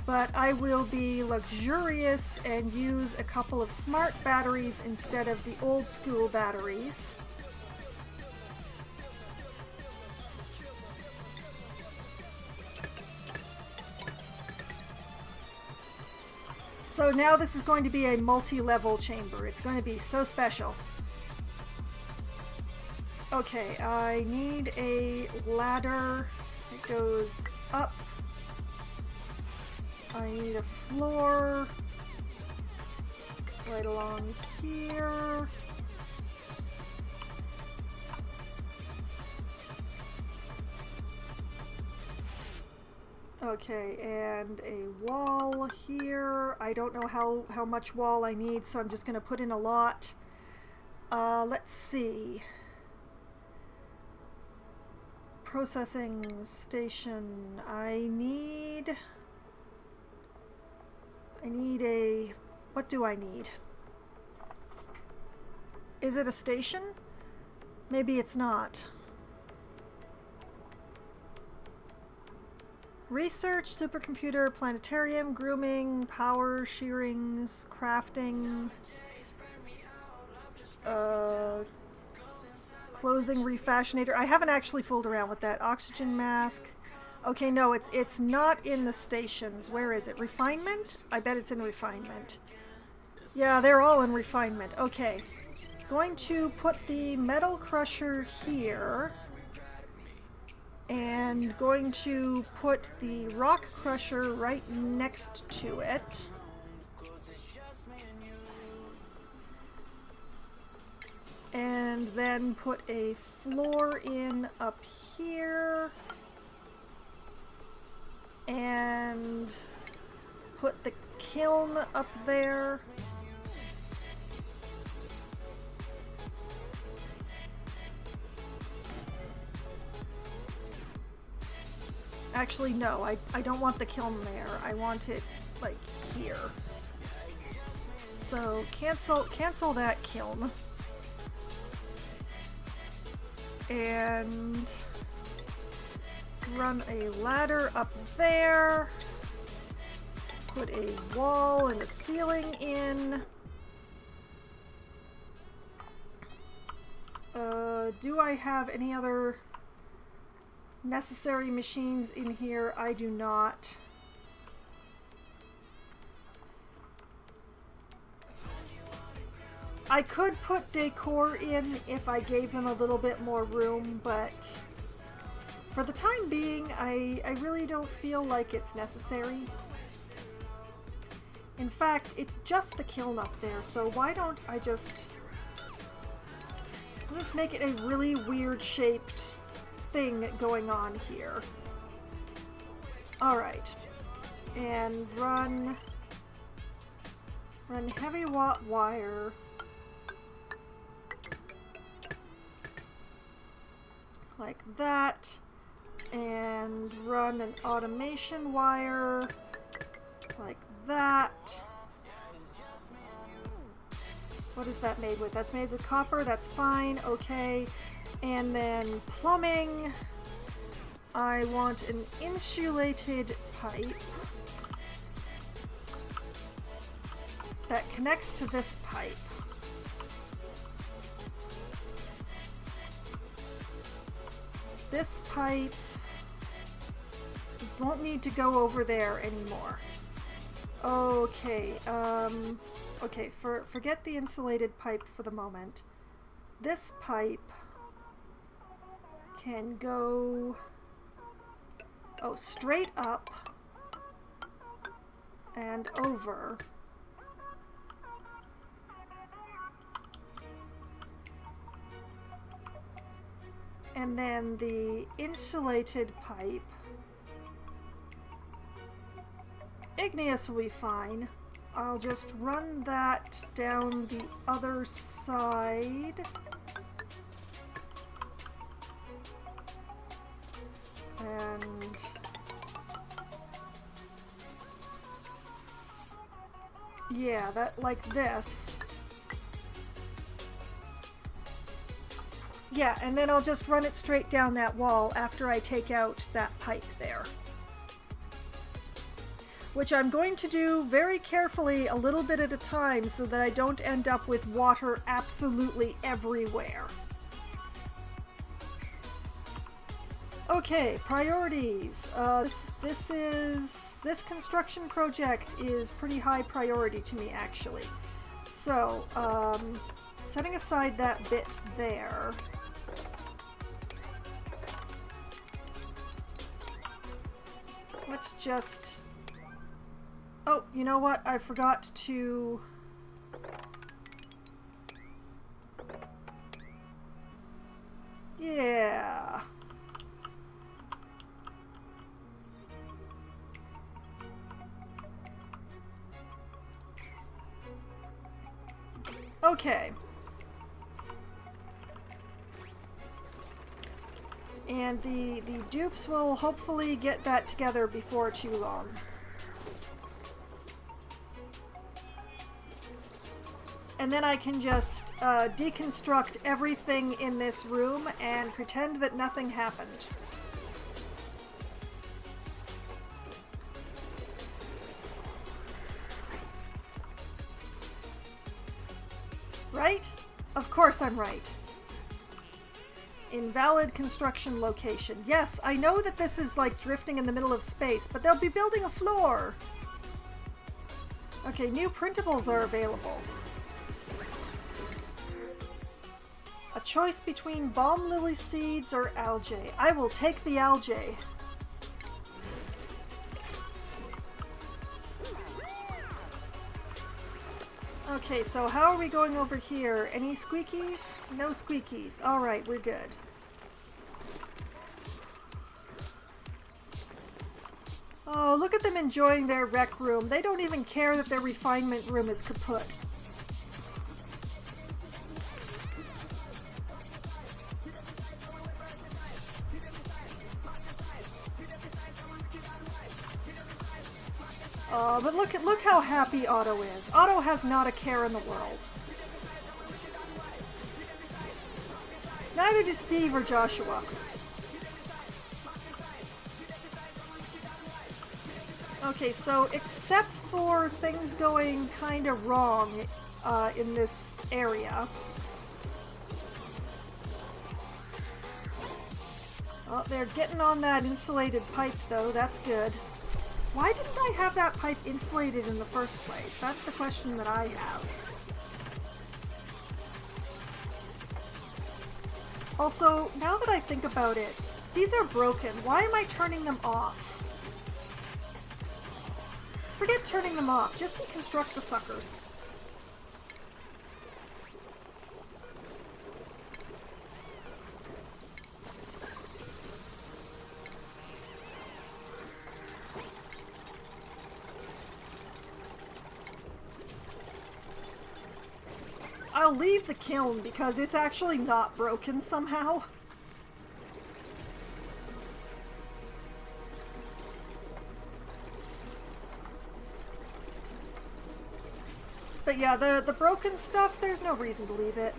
But I will be luxurious and use a couple of smart batteries instead of the old school batteries. So now this is going to be a multi-level chamber. It's going to be so special. Okay, I need a ladder that goes up. I need a floor right along here. Okay, and a wall here. I don't know how much wall I need, so I'm just going to put in a lot. Let's see. Processing station. I need a... What do I need? Is it a station? Maybe it's not. Research, supercomputer, planetarium, grooming, power, shearings, crafting, clothing refashionator. I haven't actually fooled around with that. Oxygen mask. Okay, no, it's not in the stations. Where is it? Refinement? I bet it's in refinement. Yeah, they're all in refinement. Okay. Going to put the metal crusher here. And going to put the rock crusher right next to it. And then put a floor in up here. And put the kiln up there. Actually, no, I don't want the kiln there. I want it, like, here. So, cancel that kiln. And run a ladder up there. Put a wall and a ceiling in. Do I have any other necessary machines in here? I do not. I could put decor in if I gave them a little bit more room, but for the time being, I really don't feel like it's necessary. In fact, it's just the kiln up there, so why don't I just make it a really weird shaped thing going on here. Alright. And run heavy watt wire like that, and run an automation wire like that. What is that made with? That's made with copper. That's fine. Okay. And then plumbing. I want an insulated pipe that connects to this pipe. This pipe won't need to go over there anymore. Okay, okay, forget the insulated pipe for the moment. This pipe can go, straight up and over. And then the insulated pipe, igneous will be fine. I'll just run that down the other side. And yeah, that like this. Yeah, and then I'll just run it straight down that wall after I take out that pipe there. Which I'm going to do very carefully, a little bit at a time, so that I don't end up with water absolutely everywhere. Okay, priorities. This construction project is pretty high priority to me, actually. So, setting aside that bit there. Let's just... Oh, you know what? I forgot to... Yeah. Okay. And the dupes will hopefully get that together before too long. And then I can just deconstruct everything in this room and pretend that nothing happened. Right? Of course I'm right. Invalid construction location. Yes, I know that this is like drifting in the middle of space, but they'll be building a floor. Okay, new printables are available. A choice between balm lily seeds or algae. I will take the algae. Okay, so how are we going over here? Any squeakies? No squeakies. Alright, we're good. Oh, look at them enjoying their rec room. They don't even care that their refinement room is kaput. But look how happy Otto is. Otto has not a care in the world. Neither do Steve or Joshua. Okay, so except for things going kind of wrong in this area. Oh, they're getting on that insulated pipe though, that's good. Why didn't I have that pipe insulated in the first place? That's the question that I have. Also, now that I think about it, these are broken. Why am I turning them off? Forget turning them off. Just deconstruct the suckers. I'll leave the kiln because it's actually not broken somehow. But yeah, the broken stuff, there's no reason to leave it.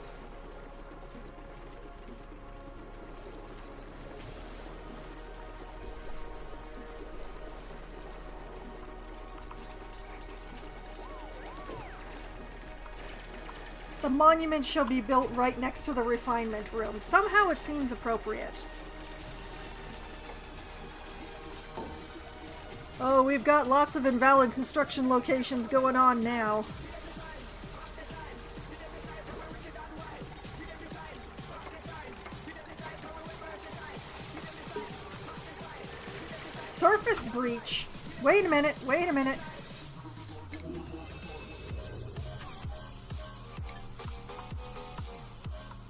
The monument shall be built right next to the refinement room. Somehow it seems appropriate. Oh, we've got lots of invalid construction locations going on now. Surface breach. Wait a minute, wait a minute.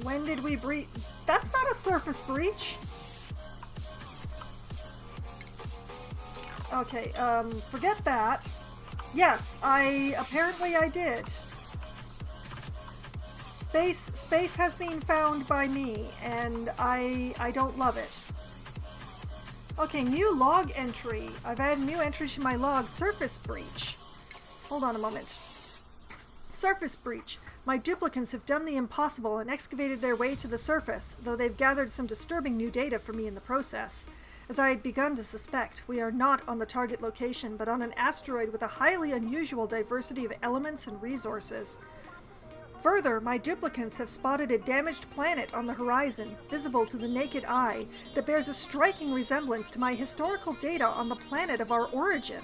When did we breach? That's not a surface breach. Okay, forget that. Yes, apparently I did. Space has been found by me, and I don't love it. Okay, new log entry. I've added new entry to my log. Surface breach. Hold on a moment. Surface breach. My duplicants have done the impossible and excavated their way to the surface, though they've gathered some disturbing new data for me in the process. As I had begun to suspect, we are not on the target location, but on an asteroid with a highly unusual diversity of elements and resources. Further, my duplicants have spotted a damaged planet on the horizon, visible to the naked eye, that bears a striking resemblance to my historical data on the planet of our origin.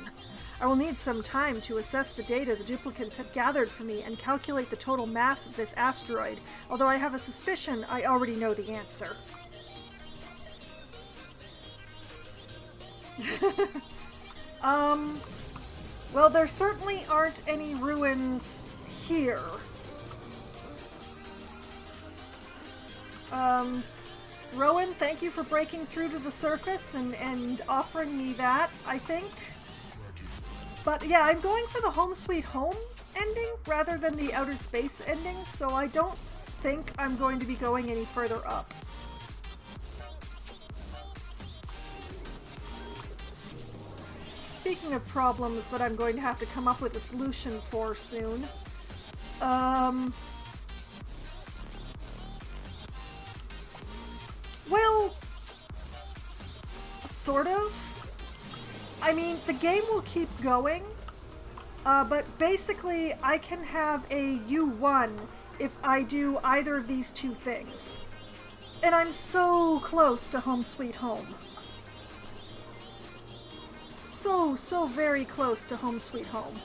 I will need some time to assess the data the duplicants have gathered for me and calculate the total mass of this asteroid, although I have a suspicion I already know the answer. Well, there certainly aren't any ruins here. Rowan, thank you for breaking through to the surface and offering me that, I think. But yeah, I'm going for the Home Sweet Home ending rather than the outer space ending, so I don't think I'm going to be going any further up. Speaking of problems that I'm going to have to come up with a solution for soon, well, sort of. I mean, the game will keep going, but basically I can have a U1 if I do either of these two things. And I'm so close to Home Sweet Home. So very close to Home Sweet Home.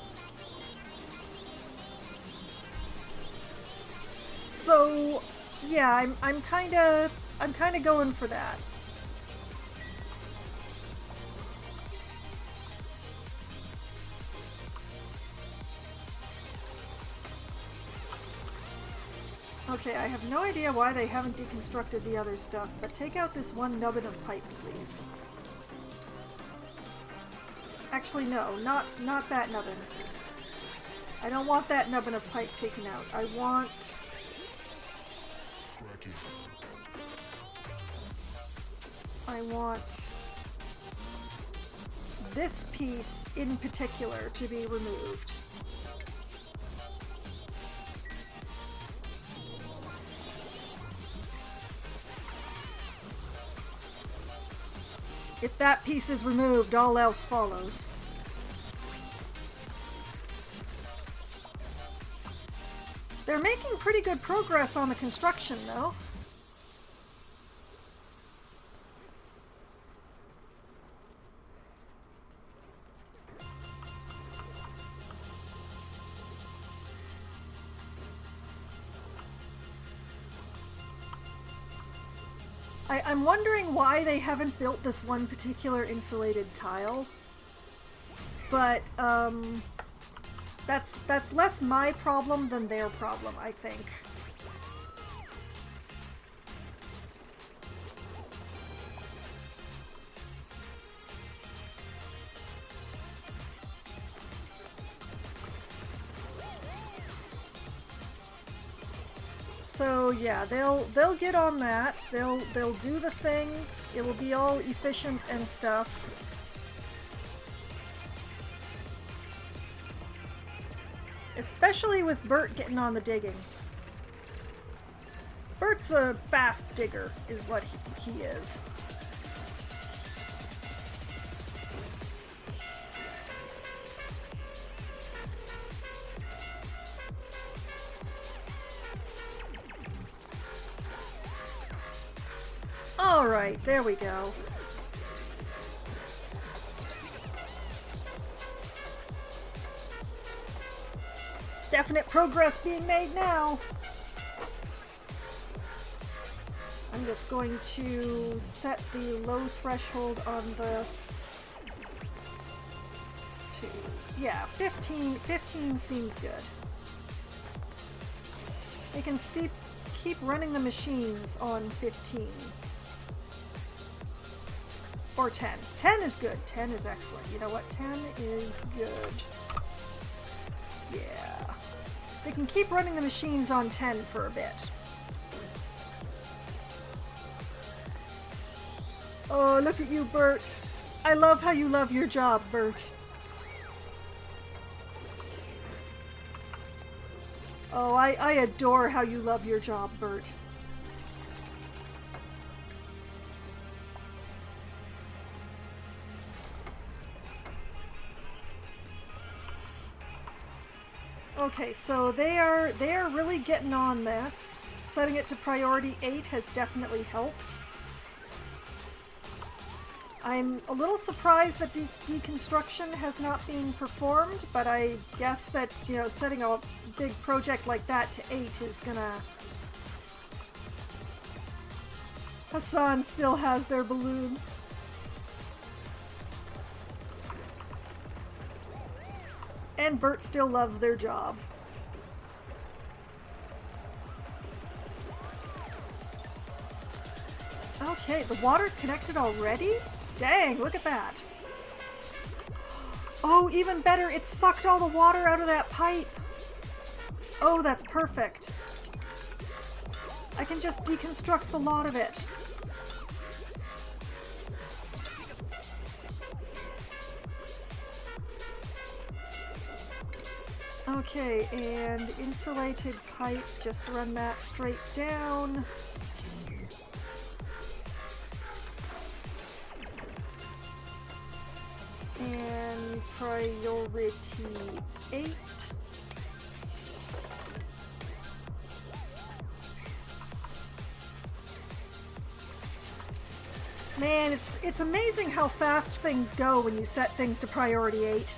So, yeah, I'm kind of going for that. Okay, I have no idea why they haven't deconstructed the other stuff, but take out this one nubbin of pipe, please. Actually, no, not that nubbin. I don't want that nubbin of pipe taken out. I want... this piece in particular to be removed. If that piece is removed, all else follows. They're making pretty good progress on the construction, though. I'm wondering why they haven't built this one particular insulated tile, but that's less my problem than their problem, I think. So yeah, they'll get on that. They'll do the thing. It will be all efficient and stuff. Especially with Bert getting on the digging. Bert's a fast digger, is what he is. Alright, there we go. Definite progress being made now. I'm just going to set the low threshold on this to, yeah, 15 seems good. They can keep running the machines on 15. Or 10. 10 is good. 10 is excellent. You know what? 10 is good. Yeah. They can keep running the machines on 10 for a bit. Oh, look at you, Bert. I love how you love your job, Bert. Oh, I adore how you love your job, Bert. Okay, so they are really getting on this. Setting it to priority 8 has definitely helped. I'm a little surprised that deconstruction has not been performed, but I guess that, you know, setting a big project like that to 8 is gonna... Hassan still has their balloon. And Bert still loves their job. Okay, the water's connected already? Dang, look at that. Oh, even better, it sucked all the water out of that pipe. Oh, that's perfect. I can just deconstruct the lot of it. Okay, and insulated pipe, just run that straight down. And priority 8. Man, it's amazing how fast things go when you set things to priority 8.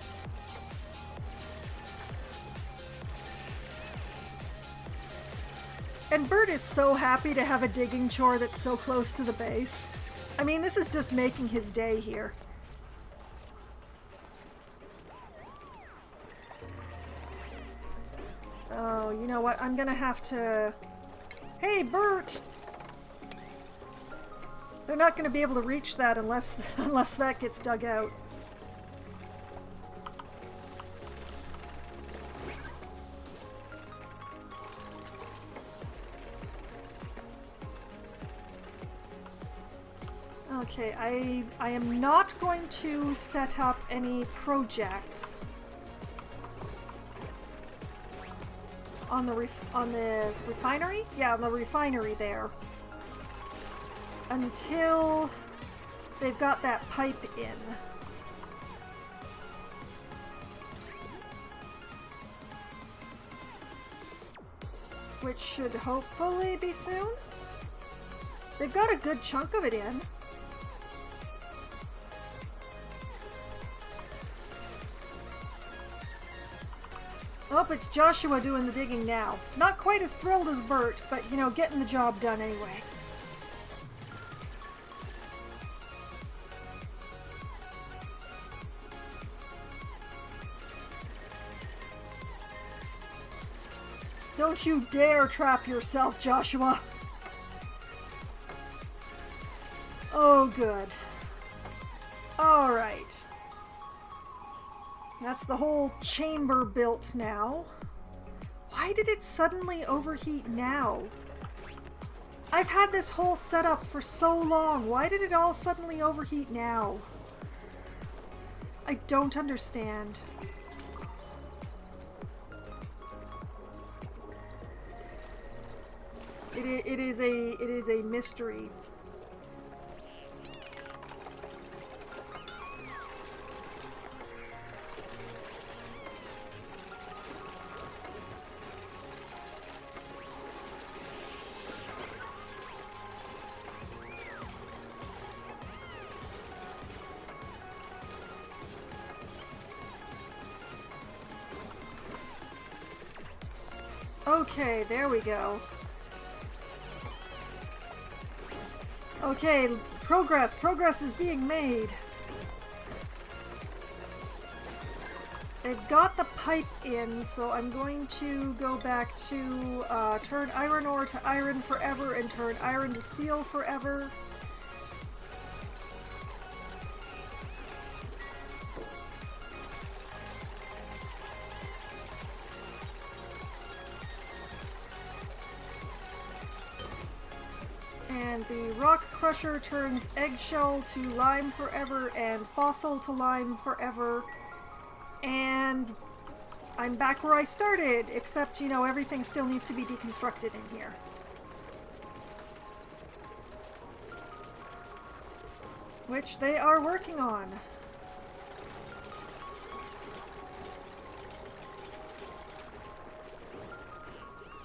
And Bert is so happy to have a digging chore that's so close to the base. I mean, this is just making his day here. Oh, you know what? I'm gonna have to... Hey, Bert! They're not gonna be able to reach that unless that gets dug out. Okay, I am not going to set up any projects on the refinery? Yeah, on the refinery there. Until they've got that pipe in. Which should hopefully be soon. They've got a good chunk of it in. Oh, it's Joshua doing the digging now. Not quite as thrilled as Bert, but, you know, getting the job done anyway. Don't you dare trap yourself, Joshua. Oh, good. All right. That's the whole chamber built now. Why did it suddenly overheat now? I've had this whole setup for so long. Why did it all suddenly overheat now? I don't understand. It is a mystery. Okay, there we go. Okay, progress. Progress is being made. They've got the pipe in, so I'm going to go back to turn iron ore to iron forever and turn iron to steel forever. And the rock crusher turns eggshell to lime forever and fossil to lime forever. And I'm back where I started, except, you know, everything still needs to be deconstructed in here. Which they are working on.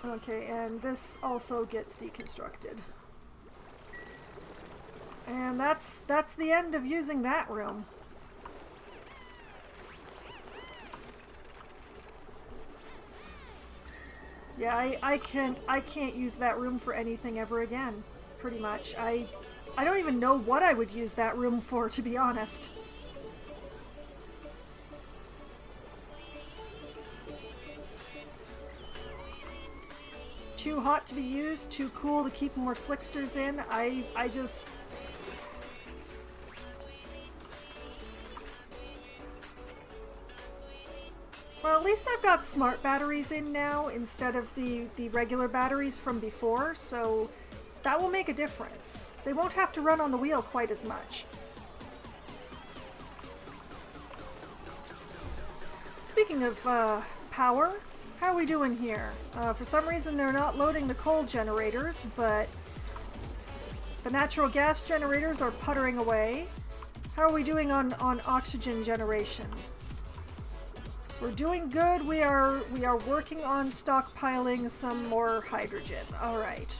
Okay, and this also gets deconstructed. And that's the end of using that room. Yeah, I can't use that room for anything ever again, pretty much. I don't even know what I would use that room for, to be honest. Too hot to be used, too cool to keep more slicksters in. I just... Well, at least I've got smart batteries in now instead of the regular batteries from before, so that will make a difference. They won't have to run on the wheel quite as much. Speaking of power, how are we doing here? For some reason they're not loading the coal generators, but the natural gas generators are puttering away. How are we doing on oxygen generation? We're doing good. We are working on stockpiling some more hydrogen. All right.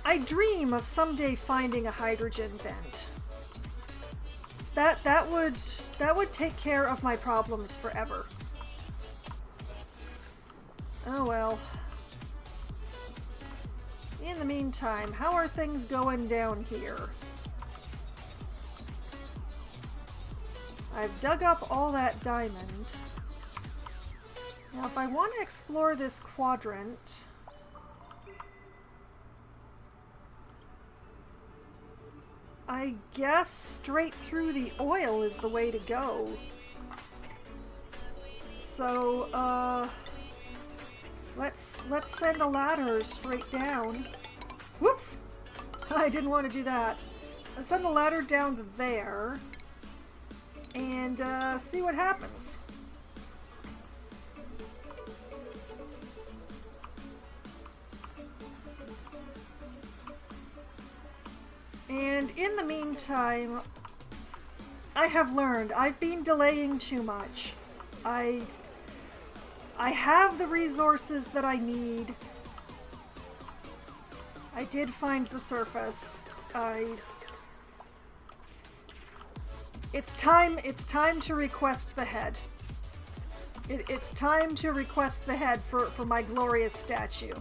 I dream of someday finding a hydrogen vent. That would take care of my problems forever. Oh well. In the meantime, how are things going down here? I've dug up all that diamond. Now, if I want to explore this quadrant, I guess straight through the oil is the way to go. So, let's send a ladder straight down. Whoops! I didn't want to do that. Let's send a ladder down to there. And see what happens. And in the meantime, I have learned I've been delaying too much. I have the resources that I need. I did find the surface. It's time to request the head. It's time to request the head for my glorious statue.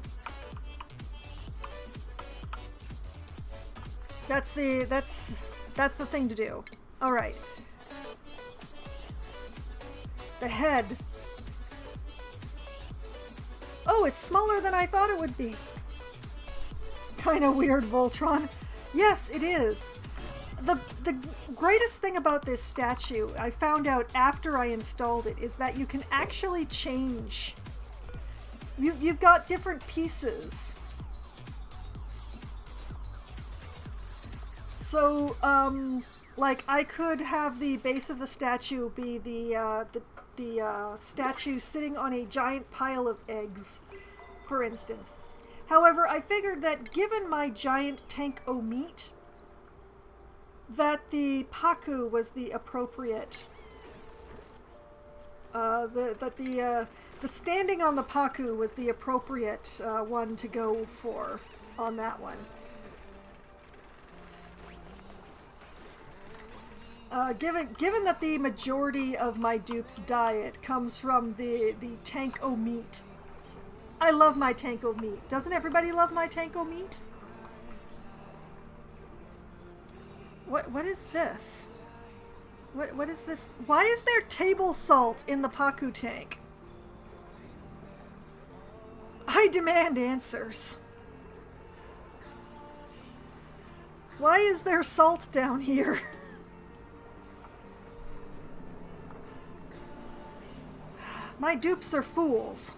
That's the thing to do. All right. The head. Oh, it's smaller than I thought it would be. Kind of weird, Voltron. Yes, it is. The greatest thing about this statue, I found out after I installed it, is that you can actually change. You've got different pieces. So, like, I could have the base of the statue be the statue sitting on a giant pile of eggs, for instance. However, I figured that given my giant tank o' meat, that the Paku was the appropriate. The standing on the Paku was the appropriate one to go for on that one. Given that the majority of my dupe's diet comes from the tank o' meat, I love my tanko meat. Doesn't everybody love my tanko meat? What is this? What is this? Why is there table salt in the Paku tank? I demand answers. Why is there salt down here? My dupes are fools.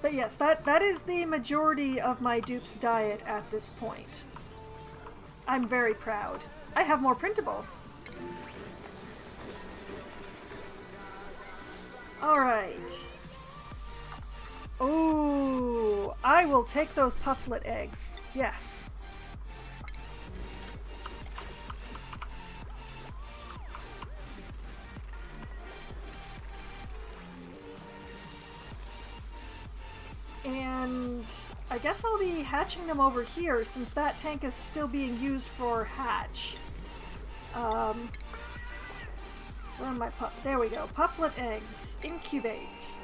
But yes, that is the majority of my dupes' diet at this point. I'm very proud. I have more printables. Alright. Ooh, I will take those pufflet eggs. Yes. And I guess I'll be hatching them over here since that tank is still being used for hatch. Where are my there we go. Pufflet eggs. Incubate.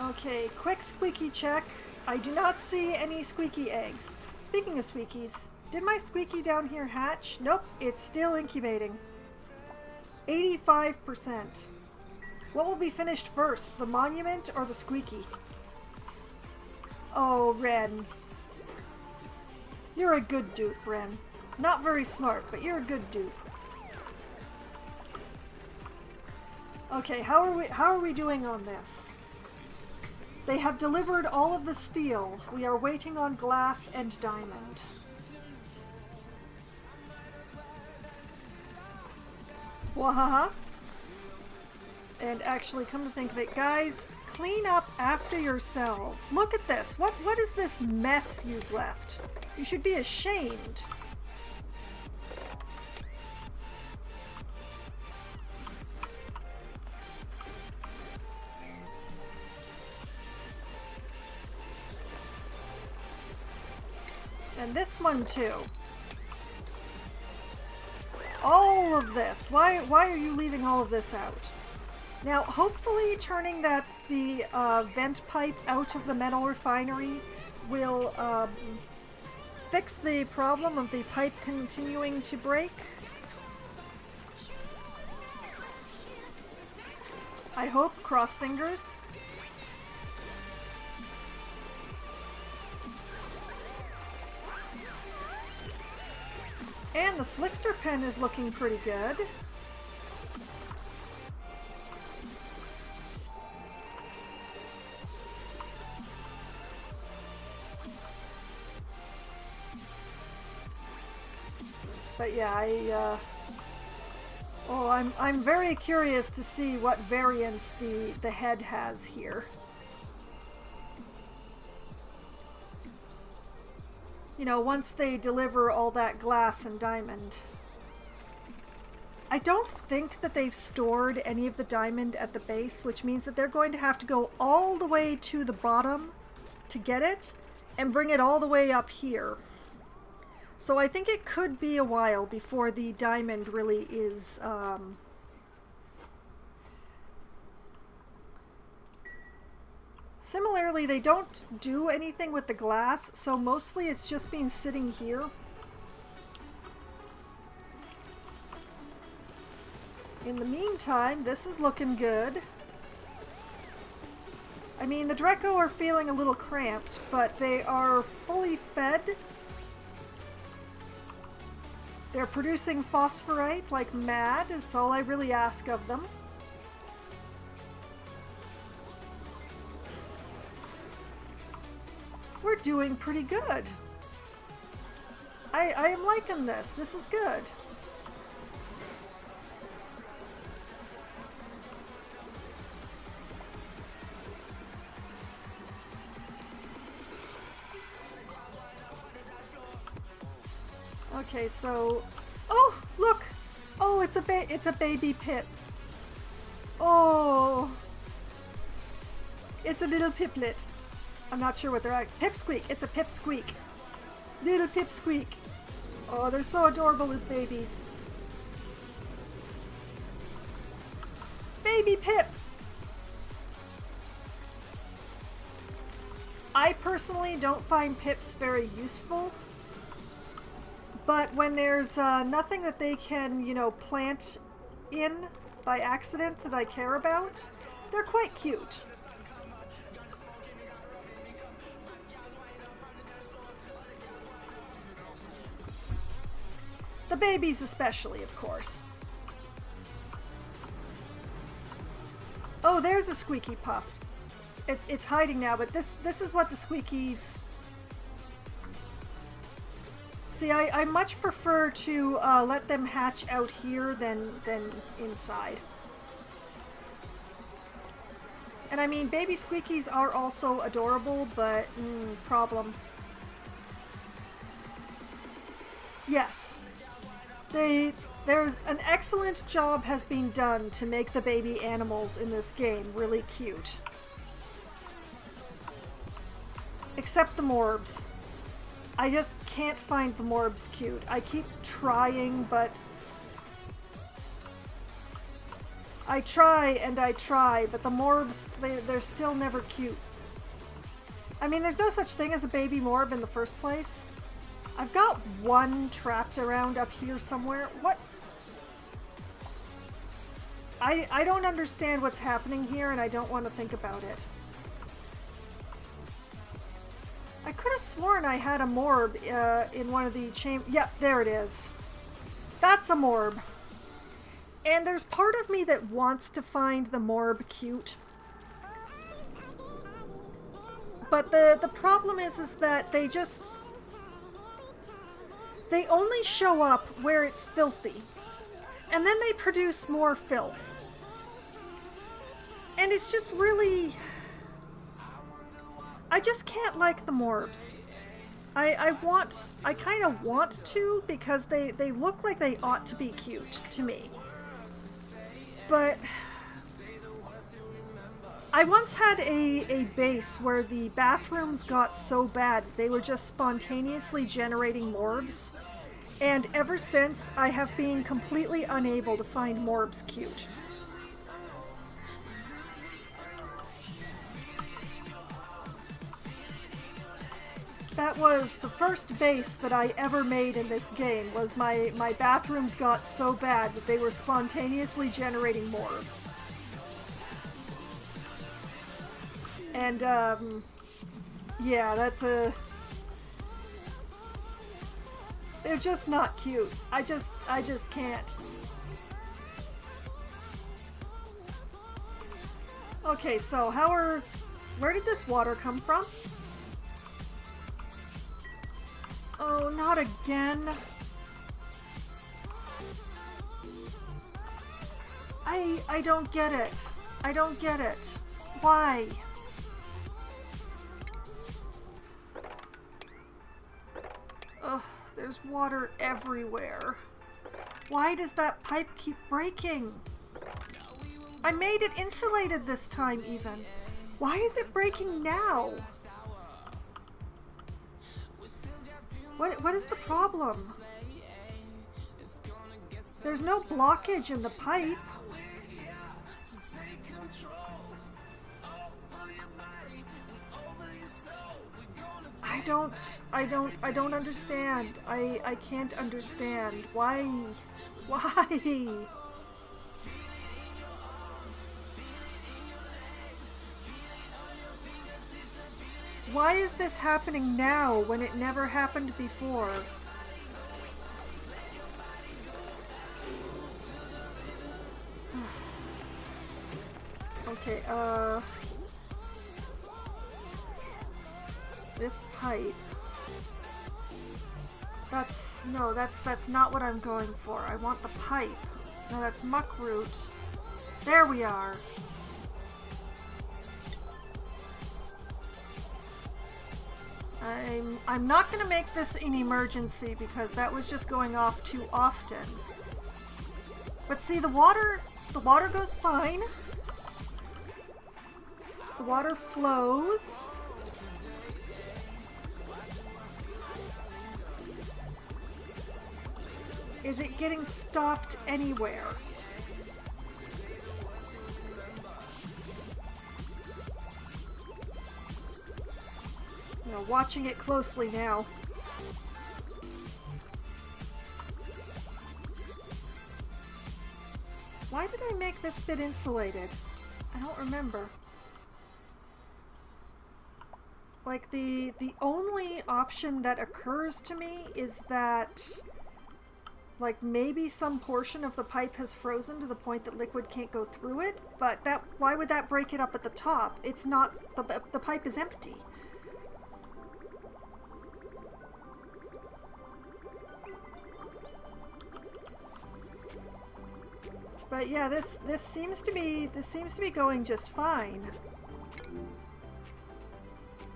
Okay, quick squeaky check. I do not see any squeaky eggs. Speaking of squeakies, did my squeaky down here hatch? Nope, it's still incubating. 85%. What will be finished first, the monument or the squeaky? Oh, Ren. You're a good dupe, Ren. Not very smart, but you're a good dupe. Okay, how are we doing on this? They have delivered all of the steel. We are waiting on glass and diamond. Wahaha. And actually, come to think of it, guys, clean up after yourselves. Look at this. What is this mess you've left? You should be ashamed. And this one too. All of this. Why are you leaving all of this out? Now, hopefully turning the vent pipe out of the metal refinery will fix the problem of the pipe continuing to break. I hope, cross fingers. And the Slickster pen is looking pretty good. But yeah, I'm very curious to see what variants the head has here. You know, once they deliver all that glass and diamond. I don't think that they've stored any of the diamond at the base, which means that they're going to have to go all the way to the bottom to get it and bring it all the way up here. So I think it could be a while before the diamond really is Similarly, they don't do anything with the glass, so mostly it's just been sitting here. In the meantime, this is looking good. I mean, the Draco are feeling a little cramped, but they are fully fed. They're producing phosphorite like mad. It's all I really ask of them. We're doing pretty good. I am liking this. This is good. Okay, so... Oh, look! Oh, it's a baby pip. Oh! It's a little piplet. I'm not sure what they're at. Pipsqueak! It's a pipsqueak. Little pipsqueak. Oh, they're so adorable as babies. Baby Pip! I personally don't find pips very useful, but when there's nothing that they can, you know, plant in by accident that I care about, they're quite cute. The babies especially, of course. Oh, there's a Squeaky puff. It's hiding now, but this is what the Squeakies... See, I much prefer to let them hatch out here than inside. And I mean, baby Squeakies are also adorable, but problem. Yes. There's an excellent job has been done to make the baby animals in this game really cute. Except the morbs. I just can't find the morbs cute. I keep trying, but... I try and I try, but the morbs, they're still never cute. I mean, there's no such thing as a baby morb in the first place. I've got one trapped around up here somewhere. What? I don't understand what's happening here, and I don't want to think about it. I could have sworn I had a morb in one of the Yep, there it is. That's a morb. And there's part of me that wants to find the morb cute. But the problem is that they just... They only show up where it's filthy. And then they produce more filth. And it's just really... I just can't like the morbs. I kind of want to, because they look like they ought to be cute to me. But I once had a base where the bathrooms got so bad they were just spontaneously generating morbs, and ever since I have been completely unable to find morbs cute. That was the first base that I ever made in this game, was my bathrooms got so bad that they were spontaneously generating morbs. And, yeah, that's they're just not cute. I just can't. Okay, so where did this water come from? Oh, not again. I don't get it. I don't get it. Why? Ugh, there's water everywhere. Why does that pipe keep breaking? I made it insulated this time even. Why is it breaking now? What is the problem? There's no blockage in the pipe. I don't understand. I can't understand. Why? Why? Why is this happening now when it never happened before? Okay, this pipe. That's not what I'm going for. I want the pipe. No, that's muckroot. There we are. I'm not going to make this an emergency because that was just going off too often. But see, the water goes fine. The water flows. Is it getting stopped anywhere? You know, watching it closely now. Why did I make this bit insulated? I don't remember. Like, the only option that occurs to me is that, like, maybe some portion of the pipe has frozen to the point that liquid can't go through it, but why would that break it up at the top? It's not, the pipe is empty. But yeah, this seems to be going just fine.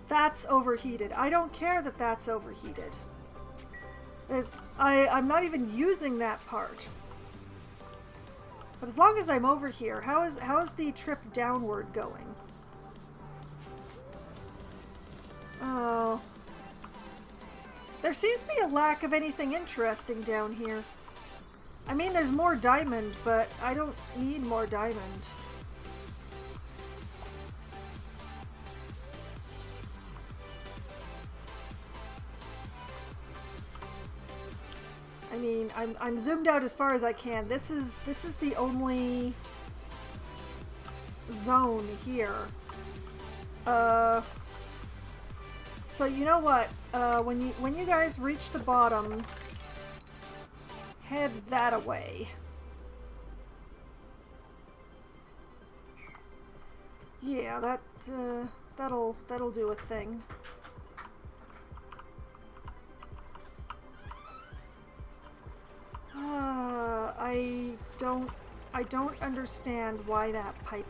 That's overheated. I don't care that that's overheated. I'm not even using that part. But as long as I'm over here, how is the trip downward going? Oh. There seems to be a lack of anything interesting down here. I mean, there's more diamond, but I don't need more diamond. I mean, I'm zoomed out as far as I can. This is the only zone here. So you know what? When you guys reach the bottom, head that away. Yeah, that'll do a thing. I don't understand why that pipe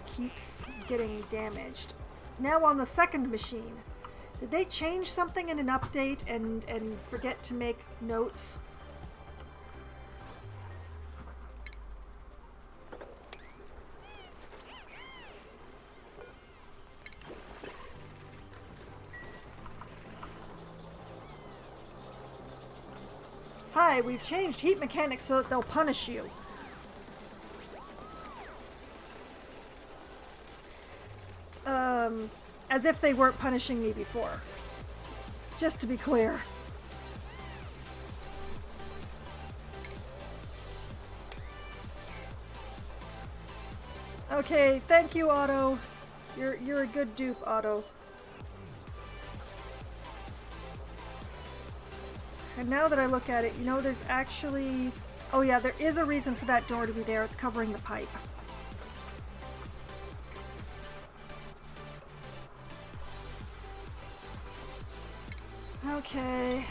keeps getting damaged. Now on the second machine, did they change something in an update and forget to make notes? Hi, we've changed heat mechanics so that they'll punish you. As if they weren't punishing me before. Just to be clear. Okay, thank you, Otto. You're a good dupe, Otto. And now that I look at it, you know, there's actually... Oh yeah, there is a reason for that door to be there. It's covering the pipe. Okay.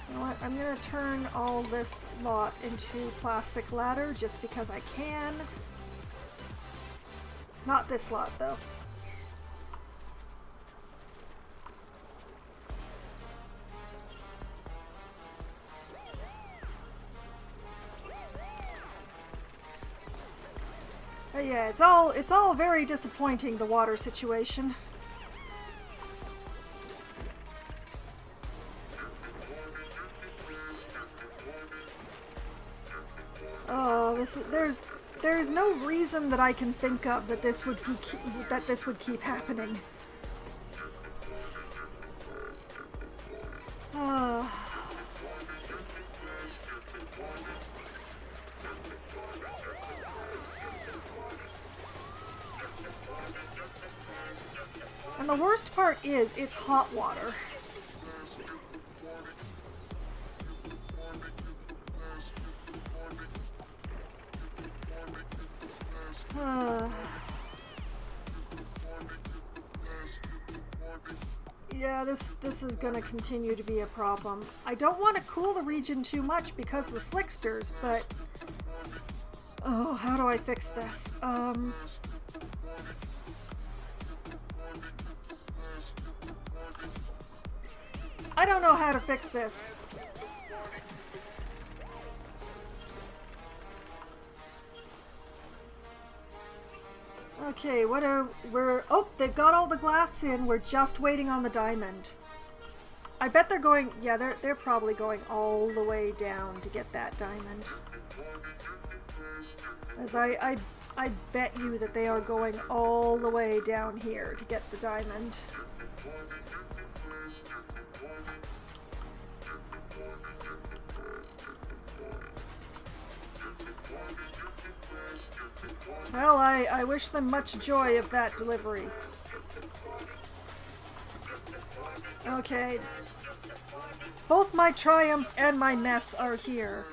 You know what? I'm gonna turn all this lot into plastic ladder just because I can. Not this lot, though. Yeah, it's all very disappointing, the water situation. Oh, there's no reason that I can think of that this would keep happening. And the worst part is, it's hot water. Yeah, this is gonna continue to be a problem. I don't want to cool the region too much because of the slicksters, but... Oh, how do I fix this? I don't know how to fix this. Okay, oh, they've got all the glass in. We're just waiting on the diamond. I bet they're going, yeah, they're probably going all the way down to get that diamond. As I bet you that they are going all the way down here to get the diamond. Well, I wish them much joy of that delivery. Okay. Both my triumph and my mess are here.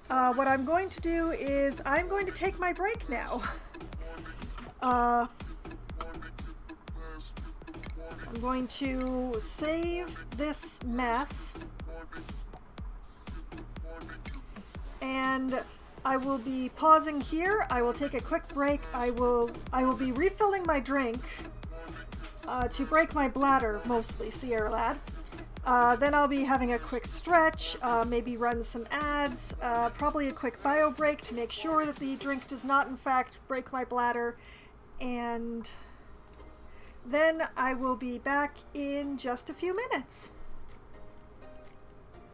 What I'm going to do is I'm going to take my break now. I'm going to save this mess. And I will be pausing here. I will take a quick break. I will be refilling my drink to break my bladder, mostly, Sierra Lad. Then I'll be having a quick stretch, maybe run some ads, probably a quick bio break to make sure that the drink does not in fact break my bladder, and then I will be back in just a few minutes.